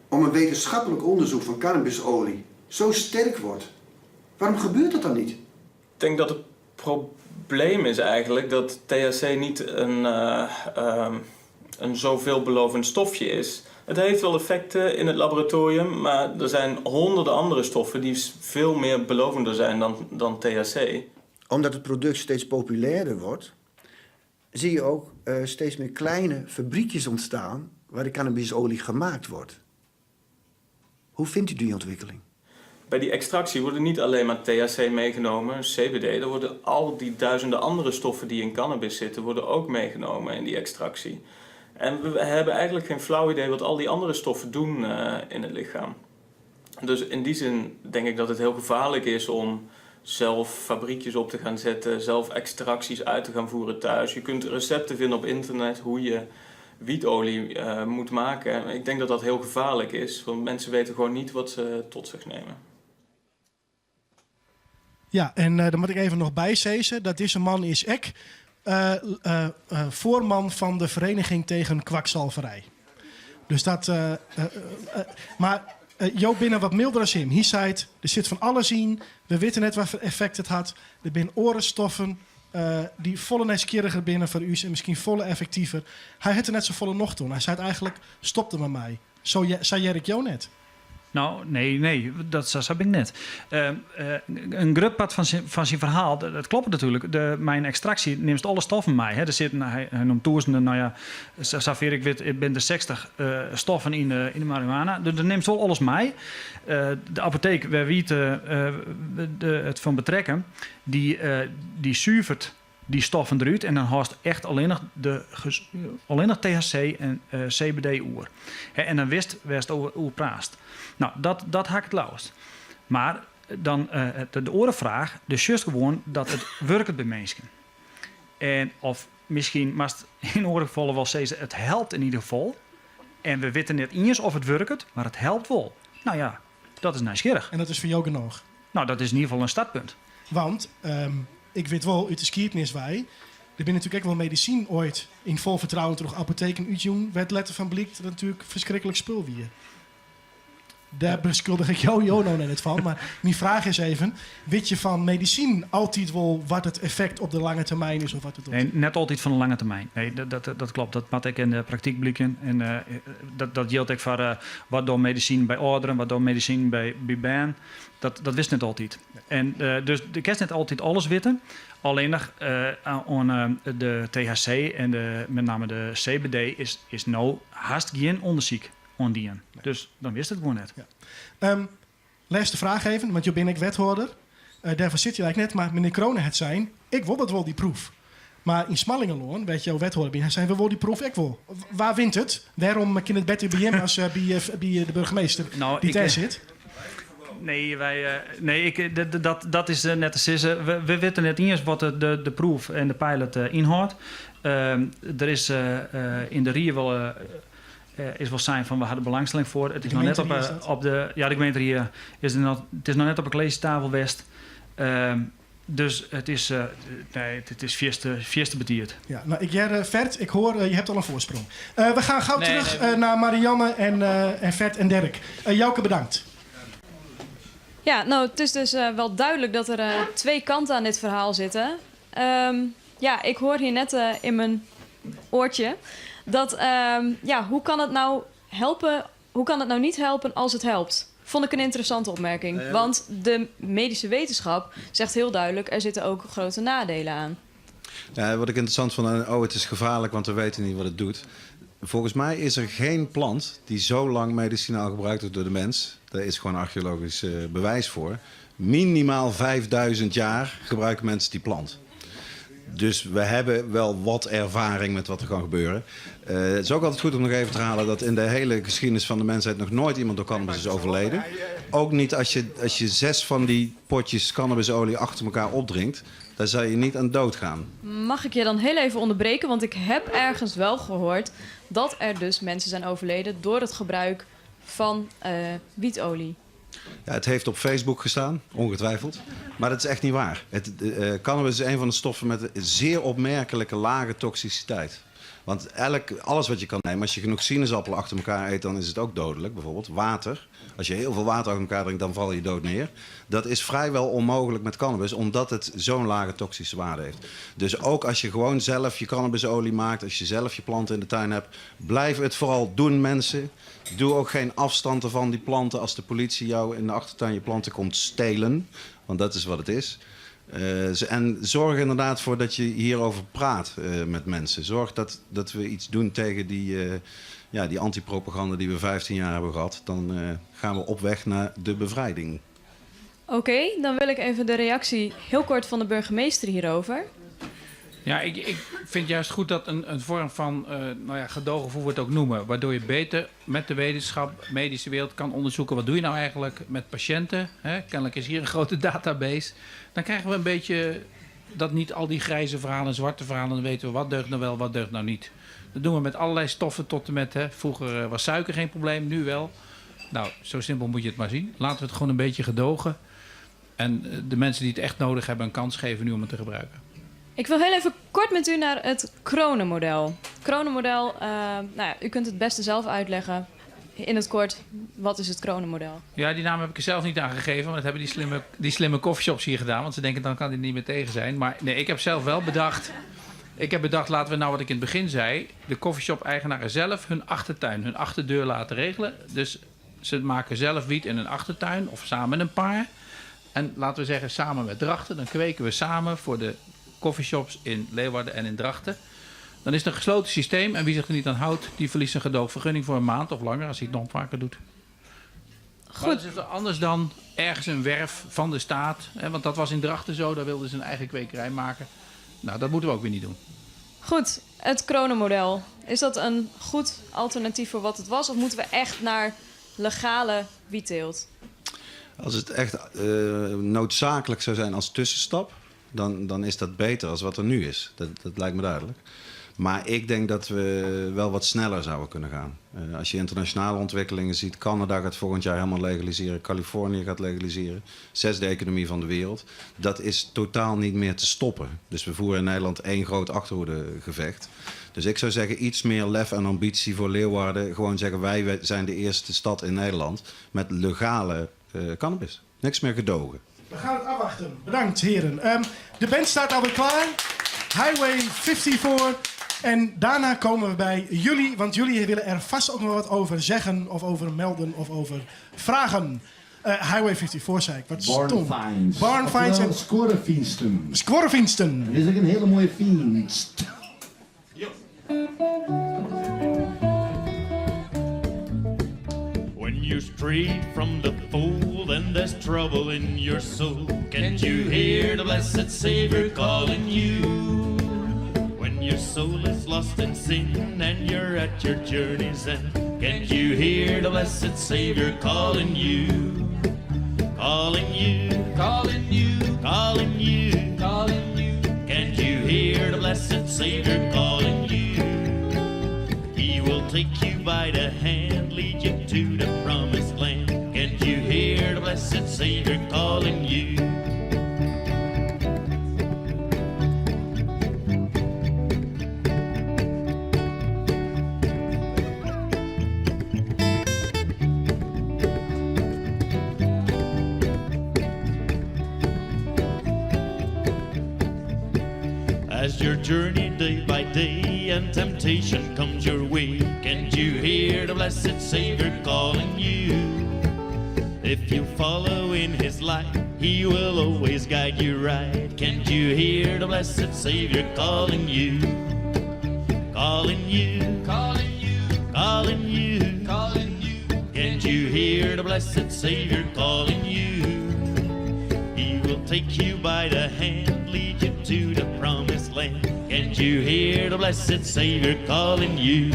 om een wetenschappelijk onderzoek van cannabisolie zo sterk wordt, waarom gebeurt dat dan niet? Ik denk dat het probleem is eigenlijk dat THC niet een zo veelbelovend stofje is. Het heeft wel effecten in het laboratorium, maar er zijn honderden andere stoffen die veel meer belovender zijn dan THC. Omdat het product steeds populairder wordt, zie je ook steeds meer kleine fabriekjes ontstaan waar de cannabisolie gemaakt wordt. Hoe vindt u die ontwikkeling? Bij die extractie worden niet alleen maar THC meegenomen, CBD. Er worden al die duizenden andere stoffen die in cannabis zitten, worden ook meegenomen in die extractie. En we hebben eigenlijk geen flauw idee wat al die andere stoffen doen in het lichaam. Dus in die zin denk ik dat het heel gevaarlijk is om zelf fabriekjes op te gaan zetten, zelf extracties uit te gaan voeren thuis. Je kunt recepten vinden op internet hoe je wietolie moet maken. Ik denk dat dat heel gevaarlijk is, want mensen weten gewoon niet wat ze tot zich nemen. Ja, en dan moet ik even nog bijzezen dat deze man is voorman van de Vereniging tegen Kwakzalverij. Dus dat... maar Joop binnen wat milder als hem. Hij zei het, er zit van alles in. We weten net wat voor effect het had. Er zijn orenstoffen die volle nieuwsgieriger binnen voor u en misschien volle effectiever. Hij had er net zo volle nog toen. Hij zei het eigenlijk, stopte met mij. Zo zei Jerk jou net. Nou, nee, dat heb ik net. Een gruppad van zijn verhaal, dat klopt natuurlijk. Mijn extractie neemt alle stoffen mee. Hè. Er zitten, hij noemt duizenden, nou ja, zover ik weet, ik ben de 60 stoffen in de marihuana. Dus er neemt wel alles mee. De apotheek, waar we het van betrekken, die zuivert die stoffen eruit en dan haast echt alleen nog THC en CBD-oer. En dan wist het over praast. Nou, dat haak het lauwst. Maar dan de orenvraag, dus juist gewoon dat het werkt bij mensen. En of misschien mast in orengevallen wel zeggen, het helpt in ieder geval. En we weten net eens of het werkt, maar het helpt wel. Nou ja, dat is nieuwsgierig. En dat is voor jou genoeg? Nou, dat is in ieder geval een startpunt. Want ik weet wel, uit de skiertnis wij. Er zijn natuurlijk ook wel medicijn ooit in vol vertrouwen terug apotheken uitjoen. Werd letter van blikt dat natuurlijk verschrikkelijk spul weer. Daar beschuldig ik jou nou net van. Maar mijn vraag is even, weet je van medicijn altijd wel wat het effect op de lange termijn is? Of wat het doet? Nee, net altijd van de lange termijn. Nee, dat klopt. Dat moet ik in de praktijk blijken. En dat geldt ook voor wat door medicine bij ouderen, wat door medicine bij baan. Dat wist net altijd. En dus de kerst net altijd alles weten. Alleen nog aan de THC en met name de CBD is nou haast geen onderzoek aan die. Dus dan wist het gewoon net. Ja. Laatste vraag even, want je bent ik wethouder. Daarvoor zit je eigenlijk net, maar meneer Kronen het zijn. Ik wil dat wel die proef. Maar in Smallingenloon, weet je, wethouder ben, hij zei, we willen die proef, ik wil. Waar wint het? Waarom kan het beter bij hem als bij de burgemeester die daar zit? Nee, dat is net te zeggen. We weten net eens wat de proef en de pilot inhoudt. Er is in de RIE wel... is wel zijn van we hadden belangstelling voor. Het is nog net op de. Ja, de gemeente hier is het is nog net op een collegetafel West. Dus het is vierste bedierd. Ja, nou, Vert, ik hoor, je hebt al een voorsprong. We gaan gauw terug naar Marianne en Vert en Dirk. Jouke, bedankt. Ja, nou, het is dus wel duidelijk dat er 2 kanten aan dit verhaal zitten. Ja, ik hoor hier net in mijn oortje dat, hoe kan het nou helpen? Hoe kan het nou niet helpen als het helpt? Vond ik een interessante opmerking. Ja. Want de medische wetenschap zegt heel duidelijk, er zitten ook grote nadelen aan. Ja, wat ik interessant vond, het is gevaarlijk, want we weten niet wat het doet. Volgens mij is er geen plant die zo lang medicinaal gebruikt wordt door de mens. Daar is gewoon archeologisch bewijs voor. Minimaal 5000 jaar gebruiken mensen die plant. Dus we hebben wel wat ervaring met wat er kan gebeuren. Het is ook altijd goed om nog even te halen dat in de hele geschiedenis van de mensheid nog nooit iemand door cannabis is overleden. Ook niet als je 6 van die potjes cannabisolie achter elkaar opdrinkt. Daar zou je niet aan doodgaan. Mag ik je dan heel even onderbreken? Want ik heb ergens wel gehoord dat er dus mensen zijn overleden door het gebruik van wietolie. Ja, het heeft op Facebook gestaan, ongetwijfeld. Maar dat is echt niet waar. Cannabis is een van de stoffen met een zeer opmerkelijke lage toxiciteit. Want alles wat je kan nemen, als je genoeg sinaasappelen achter elkaar eet, dan is het ook dodelijk. Bijvoorbeeld water. Als je heel veel water achter elkaar drinkt, dan val je dood neer. Dat is vrijwel onmogelijk met cannabis, omdat het zo'n lage toxische waarde heeft. Dus ook als je gewoon zelf je cannabisolie maakt, als je zelf je planten in de tuin hebt, blijf het vooral doen, mensen. Doe ook geen afstand van die planten als de politie jou in de achtertuin je planten komt stelen. Want dat is wat het is. En zorg inderdaad voor dat je hierover praat met mensen. Zorg dat we iets doen tegen die antipropaganda die we 15 jaar hebben gehad. Dan gaan we op weg naar de bevrijding. Oké, dan wil ik even de reactie heel kort van de burgemeester hierover. Ja, ik vind juist goed dat een vorm van gedogen, hoe we het ook noemen, waardoor je beter met de wetenschap, medische wereld kan onderzoeken. Wat doe je nou eigenlijk met patiënten? Hè? Kennelijk is hier een grote database. Dan krijgen we een beetje dat niet al die grijze verhalen, zwarte verhalen, dan weten we wat deugt nou wel, wat deugt nou niet. Dat doen we met allerlei stoffen tot en met, vroeger was suiker geen probleem, nu wel. Nou, zo simpel moet je het maar zien. Laten we het gewoon een beetje gedogen. En de mensen die het echt nodig hebben een kans geven nu om het te gebruiken. Ik wil heel even kort met u naar het Kronen-model. Kronen-model, u kunt het beste zelf uitleggen. In het kort, wat is het Kronen-model? Ja, die naam heb ik er zelf niet aangegeven, maar dat hebben die slimme coffeeshops hier gedaan. Want ze denken, dan kan hij niet meer tegen zijn. Maar nee, ik heb zelf wel bedacht. Ik heb bedacht, laten we nou wat ik in het begin zei, de coffeeshop-eigenaren zelf hun achtertuin, hun achterdeur laten regelen. Dus ze maken zelf wiet in hun achtertuin of samen een paar. En laten we zeggen, samen met Drachten, dan kweken we samen voor de coffeeshops in Leeuwarden en in Drachten. Dan is het een gesloten systeem en wie zich er niet aan houdt, die verliest een gedoogvergunning voor een maand of langer als hij het nog vaker doet. Goed. Maar dat is anders dan ergens een werf van de staat. Hè, want dat was in Drachten zo, daar wilden ze een eigen kwekerij maken. Nou, dat moeten we ook weer niet doen. Goed, het Kronen-model. Is dat een goed alternatief voor wat het was? Of moeten we echt naar legale wietteelt? Als het echt noodzakelijk zou zijn als tussenstap, dan is dat beter als wat er nu is. Dat lijkt me duidelijk. Maar ik denk dat we wel wat sneller zouden kunnen gaan. Als je internationale ontwikkelingen ziet, Canada gaat volgend jaar helemaal legaliseren, Californië gaat legaliseren, 6e economie van de wereld. Dat is totaal niet meer te stoppen. Dus we voeren in Nederland 1 groot achterhoedegevecht. Dus ik zou zeggen, iets meer lef en ambitie voor Leeuwarden. Gewoon zeggen, wij zijn de eerste stad in Nederland met legale cannabis. Niks meer gedogen. We gaan het afwachten. Bedankt, heren. De band staat alweer klaar. Highway 54. En daarna komen we bij jullie, want jullie willen er vast ook nog wat over zeggen, of over melden, of over vragen. Highway 54, zei ik. Wat stom. Barn Finds en Squorrefinsten. Squorrefinsten. Dat is ook een hele mooie fienst. When you're strayed from the fold and there's trouble in your soul, can't you hear the blessed Savior calling you? When your soul is lost in sin and you're at your journey's end, can't you hear the blessed Savior calling you? Calling you, calling you, calling you, calling you. Can't you hear the blessed Savior calling you? He will take you by the hand, lead you to the promised land. Can't you hear the blessed Savior calling you? As your journey day by day and temptation comes your way, can't you hear the blessed Savior calling you? If you follow in His light, He will always guide you right. Can't you hear the blessed Savior calling you? Calling you, calling you, calling you, calling you. Can't you hear the blessed Savior calling you? He will take you by the hand, lead you to the promised land. Can't you hear the blessed Savior calling you?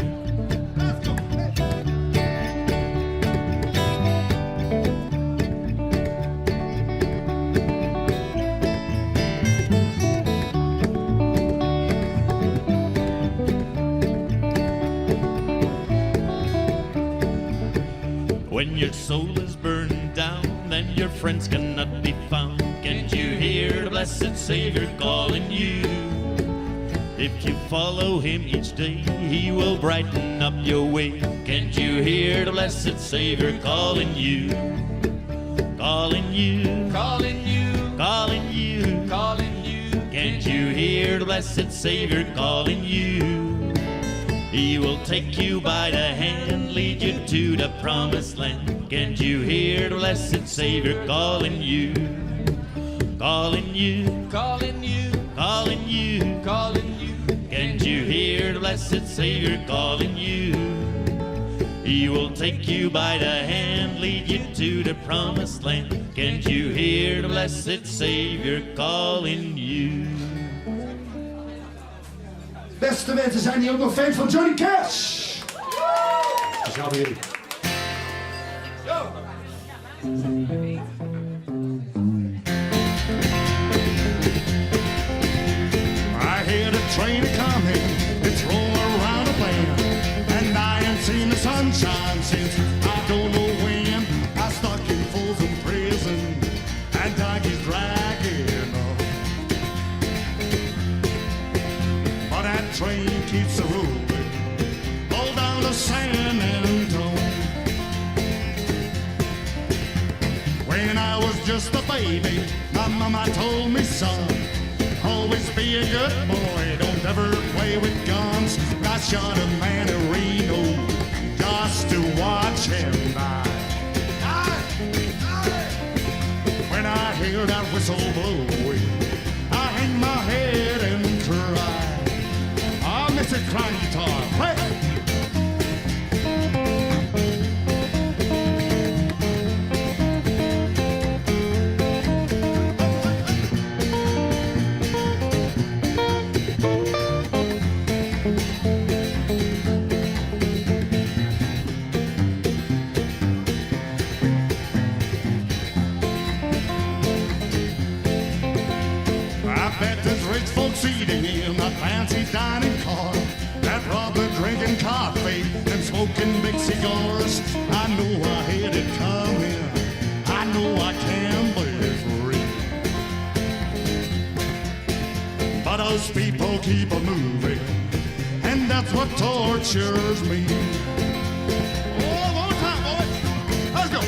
When your soul is burned down and your friends cannot be found, can't you hear the blessed Savior calling you? If you follow him each day, he will brighten up your way. Can't you hear the blessed Savior calling you? Calling you, calling you, calling you, calling you. Can't you hear the blessed Savior calling you? He will take you by the hand, lead you to the promised land. Can't you hear the blessed Savior calling you? Calling you, calling you, calling you, calling you. Can't you hear the blessed Savior calling you? He will take you by the hand, lead you to the promised land. Can't you hear the blessed Savior calling you? Beste mensen, zijn hier ook nog fans van Johnny Cash? Speciaal voor jullie. I hear the train coming, it's rolling around the bend, and I ain't seen the sunshine since I don't know when. I stuck in Folsom Prison, and Dougie's dragging up. But that train keeps a rolling all down to San Antonio. When I was just a baby, my mama told me, son, always be a good boy, don't ever play with guns. I shot a man in Reno just to watch him die. When I hear that whistle blowing, I hang my head and cry. Ah, Mr. Crying Guitar, play! Rich folks eating in a fancy dining car, that robber drinking coffee and smoking big cigars. I know I had it coming, I know I can be free, but those people keep on moving, and that's what tortures me. Oh, one time, boys, let's go.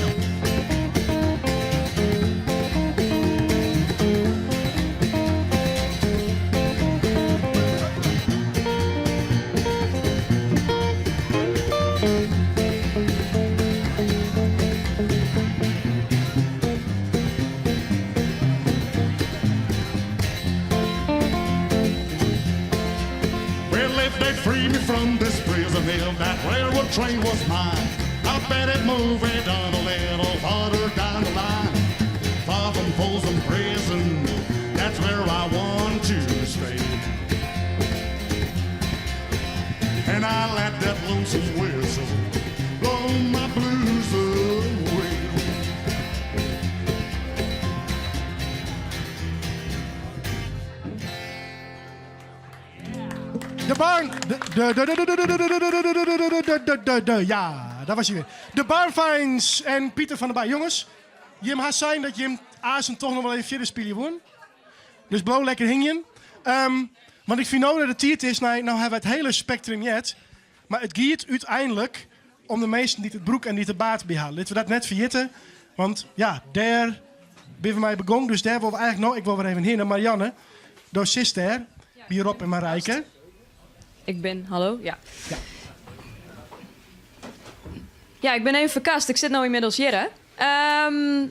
Free me from this prison hell, that railroad train was mine. I bet it moved it on a little farther down the line. Far from Folsom Prison, that's where I want to stay. And I let that lonesome whistle blow my blues away. De Barn... Ja, daar was hij weer. De Barnfines en Pieter van der Baai. Jongens, je mag zijn dat je Azen toch nog wel even verder spelen woon. Dus blauw lekker hingen. Want ik vind nou dat het tijd is, nou hebben we het hele spectrum jet. Maar het gaat uiteindelijk om de meesten die het broek en die het baard behalen. Laten we dat net vergeten. Want ja, daar ben we mij begonnen. Dus daar wil we eigenlijk nog... Ik wil weer even heen naar Marianne. Docist daar. Wie Rob en Marijke. Ik ben, hallo? Ja. Ja, ik ben even verkast. Ik zit nou inmiddels hier, hè.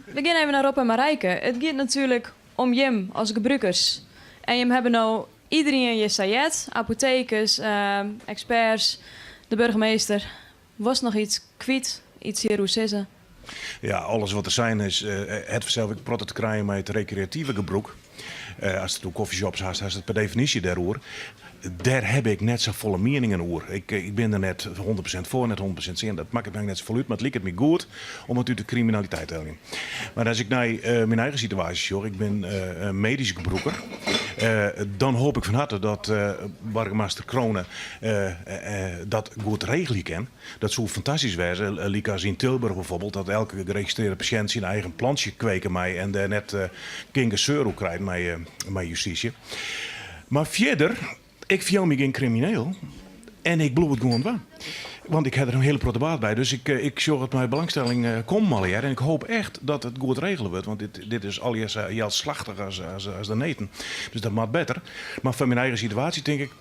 We gaan even naar Rob en Marijke. Het gaat natuurlijk om Jim als gebruikers. En Jim hebben nou iedereen in je sajet. Apothekers, experts, de burgemeester. Was nog iets kwijt? Iets hier, hoe zit ze? Ja, alles wat er zijn is het zelf protten te krijgen met het recreatieve gebruik. Als het door koffieshops haast, is het per definitie daarover. daar heb ik net zo volle meningen over. Ik ben er net 100% voor, net 100% in. Dat maakt het net zo voluit, maar het lijkt me goed om het uit de criminaliteit te halen. Maar als ik naar mijn eigen situatie zorg, ik ben medisch gebroker. Dan hoop ik van harte dat burgemeester Kronen dat goed regelen kan. Dat zou fantastisch zijn. Like als in Tilburg bijvoorbeeld, dat elke geregistreerde patiënt zijn eigen plantje kweken mij en daar net geen gezeur op krijgt met justitie. Maar verder, ik viel me geen crimineel en ik bloed het gewoon wel. Want ik heb er een hele grote baat bij. Dus ik zorg dat mijn belangstelling komt al jaar. En ik hoop echt dat het goed regelen wordt. Want dit is al heel slachtig als de neten. Dus dat moet beter. Maar van mijn eigen situatie denk ik...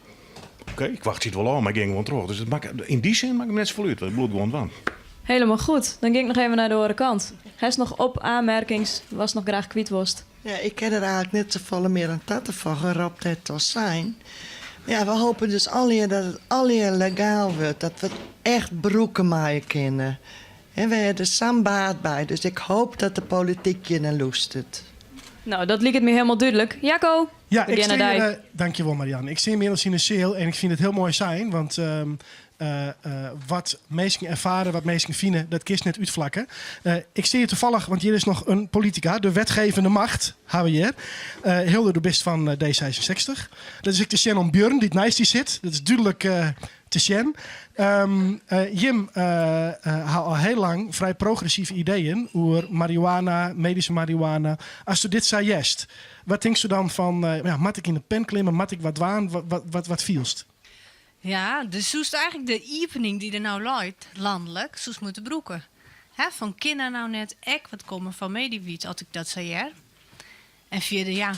Oké, ik wacht het wel aan, maar ik ging gewoon terug. Dus in die zin maak ik me net zo voluit. Want ik bloed gewoon van. Helemaal goed. Dan ging ik nog even naar de andere kant. Hij is nog op aanmerkings, was nog graag kwietworst. Ja, ik heb er eigenlijk net zoveel meer aan tatten van gerapt het als zijn. Ja, we hopen dus alweer dat het alweer legaal wordt. Dat we echt broeken maaien kunnen. En we hebben er samen baat bij. Dus ik hoop dat de politiek je naar loestert. Nou, dat liep het me helemaal duidelijk. Jacco, Ja, beginnen dankjewel Marianne. Ik zie inmiddels in de sale en ik vind het heel mooi zijn. Want wat mensen ervaren, wat mensen vinden, dat kist net uitvlakken. Ik zie je toevallig, want hier is nog een politica, de wetgevende macht, hebben we hier. Hilde de Best van D66. Dat is ook de Shannon Björn, die het naast zit. Dat is duidelijk te Shen. Jim had al heel lang vrij progressieve ideeën over marihuana, medische marihuana. Als je dit zei jest, wat denk je dan van, mat ik in de pen klimmen, mat ik wat waan, wat vielst? Ja, dus zoest eigenlijk de opening die er nou luidt, landelijk, zoest moeten broeken. Hè, van kinder nou net ek wat komen van Mediwiet, als ik dat zei. En vierde, ja,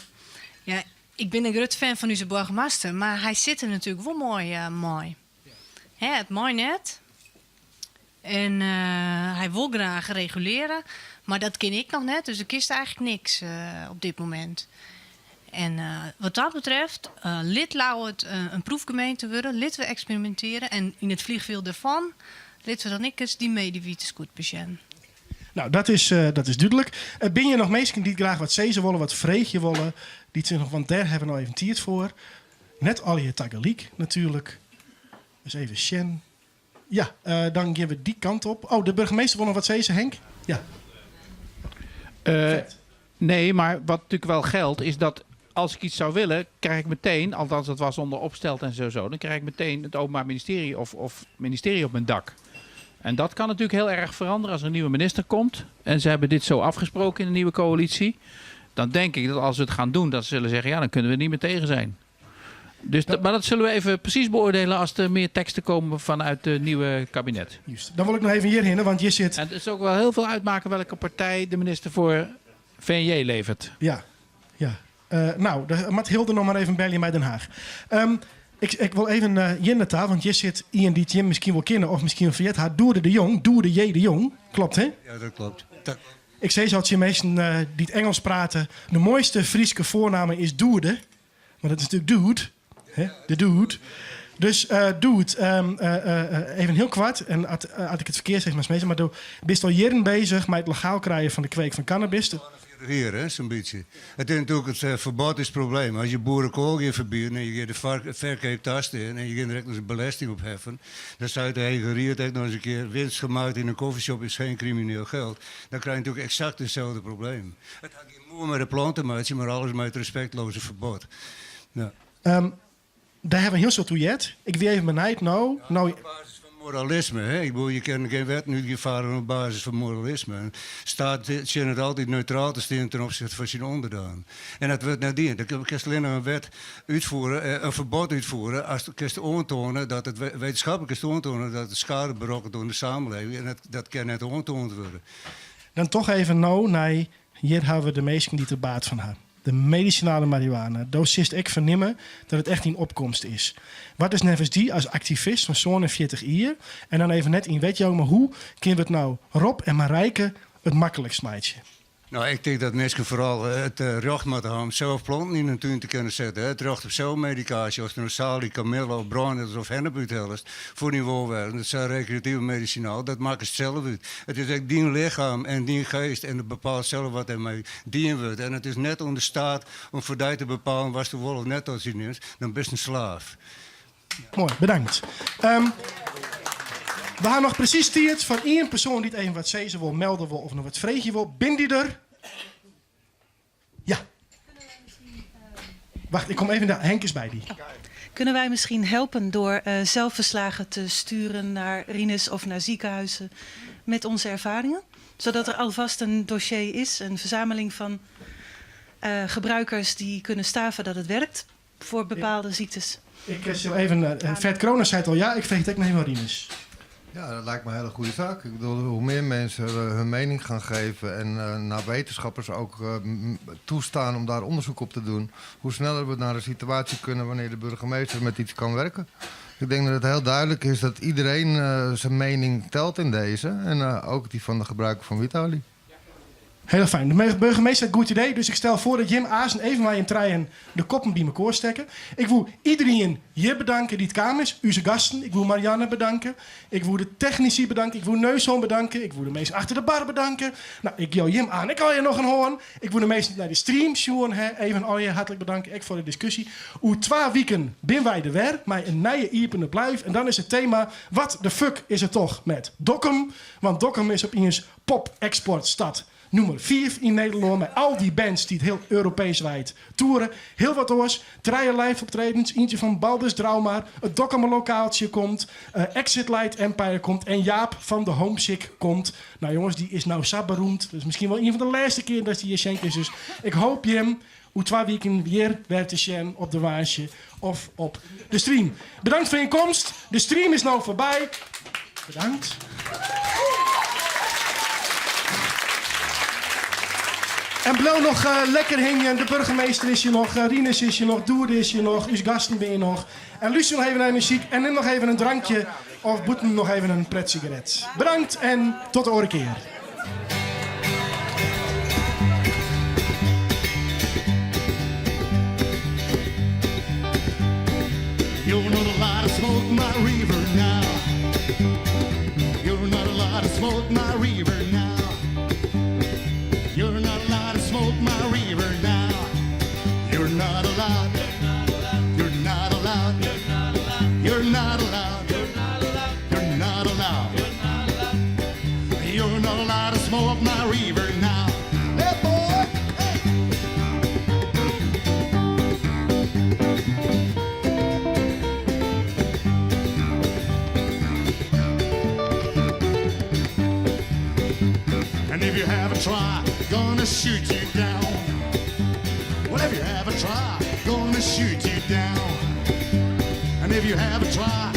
ik ben een groot fan van onze burgemeester, maar hij zit er natuurlijk wel mooi. Hè, het mooi net. En hij wil graag reguleren, maar dat ken ik nog net, dus ik kist eigenlijk niks op dit moment. En wat dat betreft, laten het een proefgemeente worden, laten we experimenteren. En in het vliegveld daarvan, laten we dan eens die Mediwiet goed patiënt. Nou, dat is duidelijk. Ben je nog mensen die graag wat zezen willen, wat vreegje willen, die zich nog, want daar hebben we nou even tiert voor. Net al je tagaliek natuurlijk. Dus even Shen. Ja, dan gaan we die kant op. Oh, de burgemeester wil nog wat zezen, Henk? Ja. Nee, maar wat natuurlijk wel geldt, is dat als ik iets zou willen, krijg ik meteen, althans dat was onder Opstelt en zo, dan krijg ik meteen het Openbaar Ministerie of ministerie op mijn dak. En dat kan natuurlijk heel erg veranderen als er een nieuwe minister komt. En ze hebben dit zo afgesproken in de nieuwe coalitie. Dan denk ik dat als we het gaan doen, dat ze zullen zeggen, ja, dan kunnen we niet meer tegen zijn. Dus maar dat zullen we even precies beoordelen als er meer teksten komen vanuit het nieuwe kabinet. Juist. Dan wil ik nog even hierheen, want je zit... En het is ook wel heel veel uitmaken welke partij de minister voor VNJ levert. Ja. Nou, dan moet Hilde nog maar even bellen bij Den Haag. Ik wil even Jenne taal, want je zit Ian die Jim misschien wel kennen of misschien wel verjet haar Doerde de Jong. Doerde J de Jong. Klopt, hè? Ja, dat klopt. Ik zei zo dat je mensen die het Engels praten, de mooiste Frieske voornaam is Doerde. Maar dat is natuurlijk Dude. Hè? De Dude. Dus Dude, even heel kwart. En had ik het verkeerd zeg maar je bent al jaren bezig met het legaal krijgen van de kweek van cannabis. Hier, hè, zo'n beetje. Het is natuurlijk het verbod is het probleem. Als je boerenkool gaat verbieden en je gaat de verkooptasten in en je gaat direct een belasting opheffen, dan zou je de eigen riet nog eens een keer winst gemaakt in een koffieshop is geen crimineel geld. Dan krijg je natuurlijk exact hetzelfde probleem. Het had geen moe met de plantenmaatje, maar alles met het respectloze verbod. Ja. Daar hebben we heel veel toe jet. Ik wil even benijd nou. Moralisme, hè? Ik bedoel, je kan geen wet nu gevaren op basis van moralisme. Staat zin het altijd neutraal te staan ten opzichte van zijn onderdaan. En dat wordt nadien. Dan kun je alleen nog een wet uitvoeren, een verbod uitvoeren, als je aantonen dat het wetenschappelijk is aantonen dat het schade berokkent door de samenleving. En dat kan net aantoond worden. Dan toch even nou, hier hebben we de meesten die er baat van hebben. De medicinale marihuana. Dosist ik vernemen dat het echt in opkomst is. Wat is nevens die als activist van zo'n 40 jaar? En dan even net in weet je maar hoe kunnen we het nou Rob en Marijke het makkelijkst meidje? Nou, ik denk dat mensen vooral het recht moeten hebben om zelf planten in hun tuin te kunnen zetten. Hè. Het recht op zelfmedicatie, als een salie, kamille of bruiners of hennep uithelst voor niveauwerk. Dat zijn recreatieve medicinaal, dat maakt het zelf uit. Het is echt die lichaam en die geest en het bepaalt zelf wat ermee dienen wordt. En het is net onder staat om voor die te bepalen wat de wolf net tot zien is, dan best een slaaf. Mooi, bedankt. We gaan nog precies tijd van één persoon die het even wat zeggen wil, melden wil of nog wat vragen wil. Ben die er? Ja. Wacht, ik kom even naar Henk is bij die. Kunnen wij misschien helpen door zelfverslagen te sturen naar RINES of naar ziekenhuizen met onze ervaringen? Zodat er alvast een dossier is, een verzameling van gebruikers die kunnen staven dat het werkt voor bepaalde ziektes. Ik zal even, Fred Kronen zei het al, ja, ik veeg het ook nog even RINES. Ja, dat lijkt me een hele goede zaak. Ik bedoel, hoe meer mensen hun mening gaan geven en naar wetenschappers ook toestaan om daar onderzoek op te doen, hoe sneller we naar een situatie kunnen wanneer de burgemeester met iets kan werken. Ik denk dat het heel duidelijk is dat iedereen zijn mening telt in deze en ook die van de gebruiker van Witolie. Heel fijn. De burgemeester heeft een goed idee, dus ik stel voor dat Jim Aasen even maar in treien de koppen bij elkaar steken. Ik wil iedereen hier bedanken die het kwam is, onze gasten. Ik wil Marianne bedanken. Ik wil de technici bedanken. Ik wil Neushoorn bedanken. Ik wil de mensen achter de bar bedanken. Nou, ik jou Jim aan. Ik al je nog een hoorn. Ik wil de mensen naar de stream zien. Even al je hartelijk bedanken. Ik voor de discussie. Hoe 2 weken ben wij er weer, met een nieuwe iepende blijf. En dan is het thema, wat de fuck is er toch met Dokkum? Want Dokkum is opeens pop-exportstad nummer 4 in Nederland. Met al die bands die het heel Europees wijd toeren. Heel wat oors. 3 live optredens. Eentje van Baldus Drauma. Het Dokkum lokaaltje komt. Exit Light Empire komt. En Jaap van de Homesick komt. Nou jongens, die is nou zo beroemd. Dus misschien wel een van de laatste keer dat hij hier schenkt is. Dus ik hoop je hem hoe 2 weken weer te zien op de Waasje of op de stream. Bedankt voor je komst. De stream is nou voorbij. Bedankt. En blijf nog lekker hingen. De burgemeester is hier nog. Rinus is hier nog. Doerde is hier nog. Uw gasten ben je nog. En luister nog even naar muziek. En neem nog even een drankje. Of boet nog even een pret-sigaret. Bedankt en tot de andere keer. You're not allowed to smoke my river now. You're not allowed to smoke my river now. You're not allowed to smoke my river now. You're not allowed. You're not allowed. You're not allowed. You're not allowed. You're not allowed to smoke my river now. Hey boy. And if you have a try, gonna shoot you down. Well, if you have a try, gonna shoot you down. And if you have a try,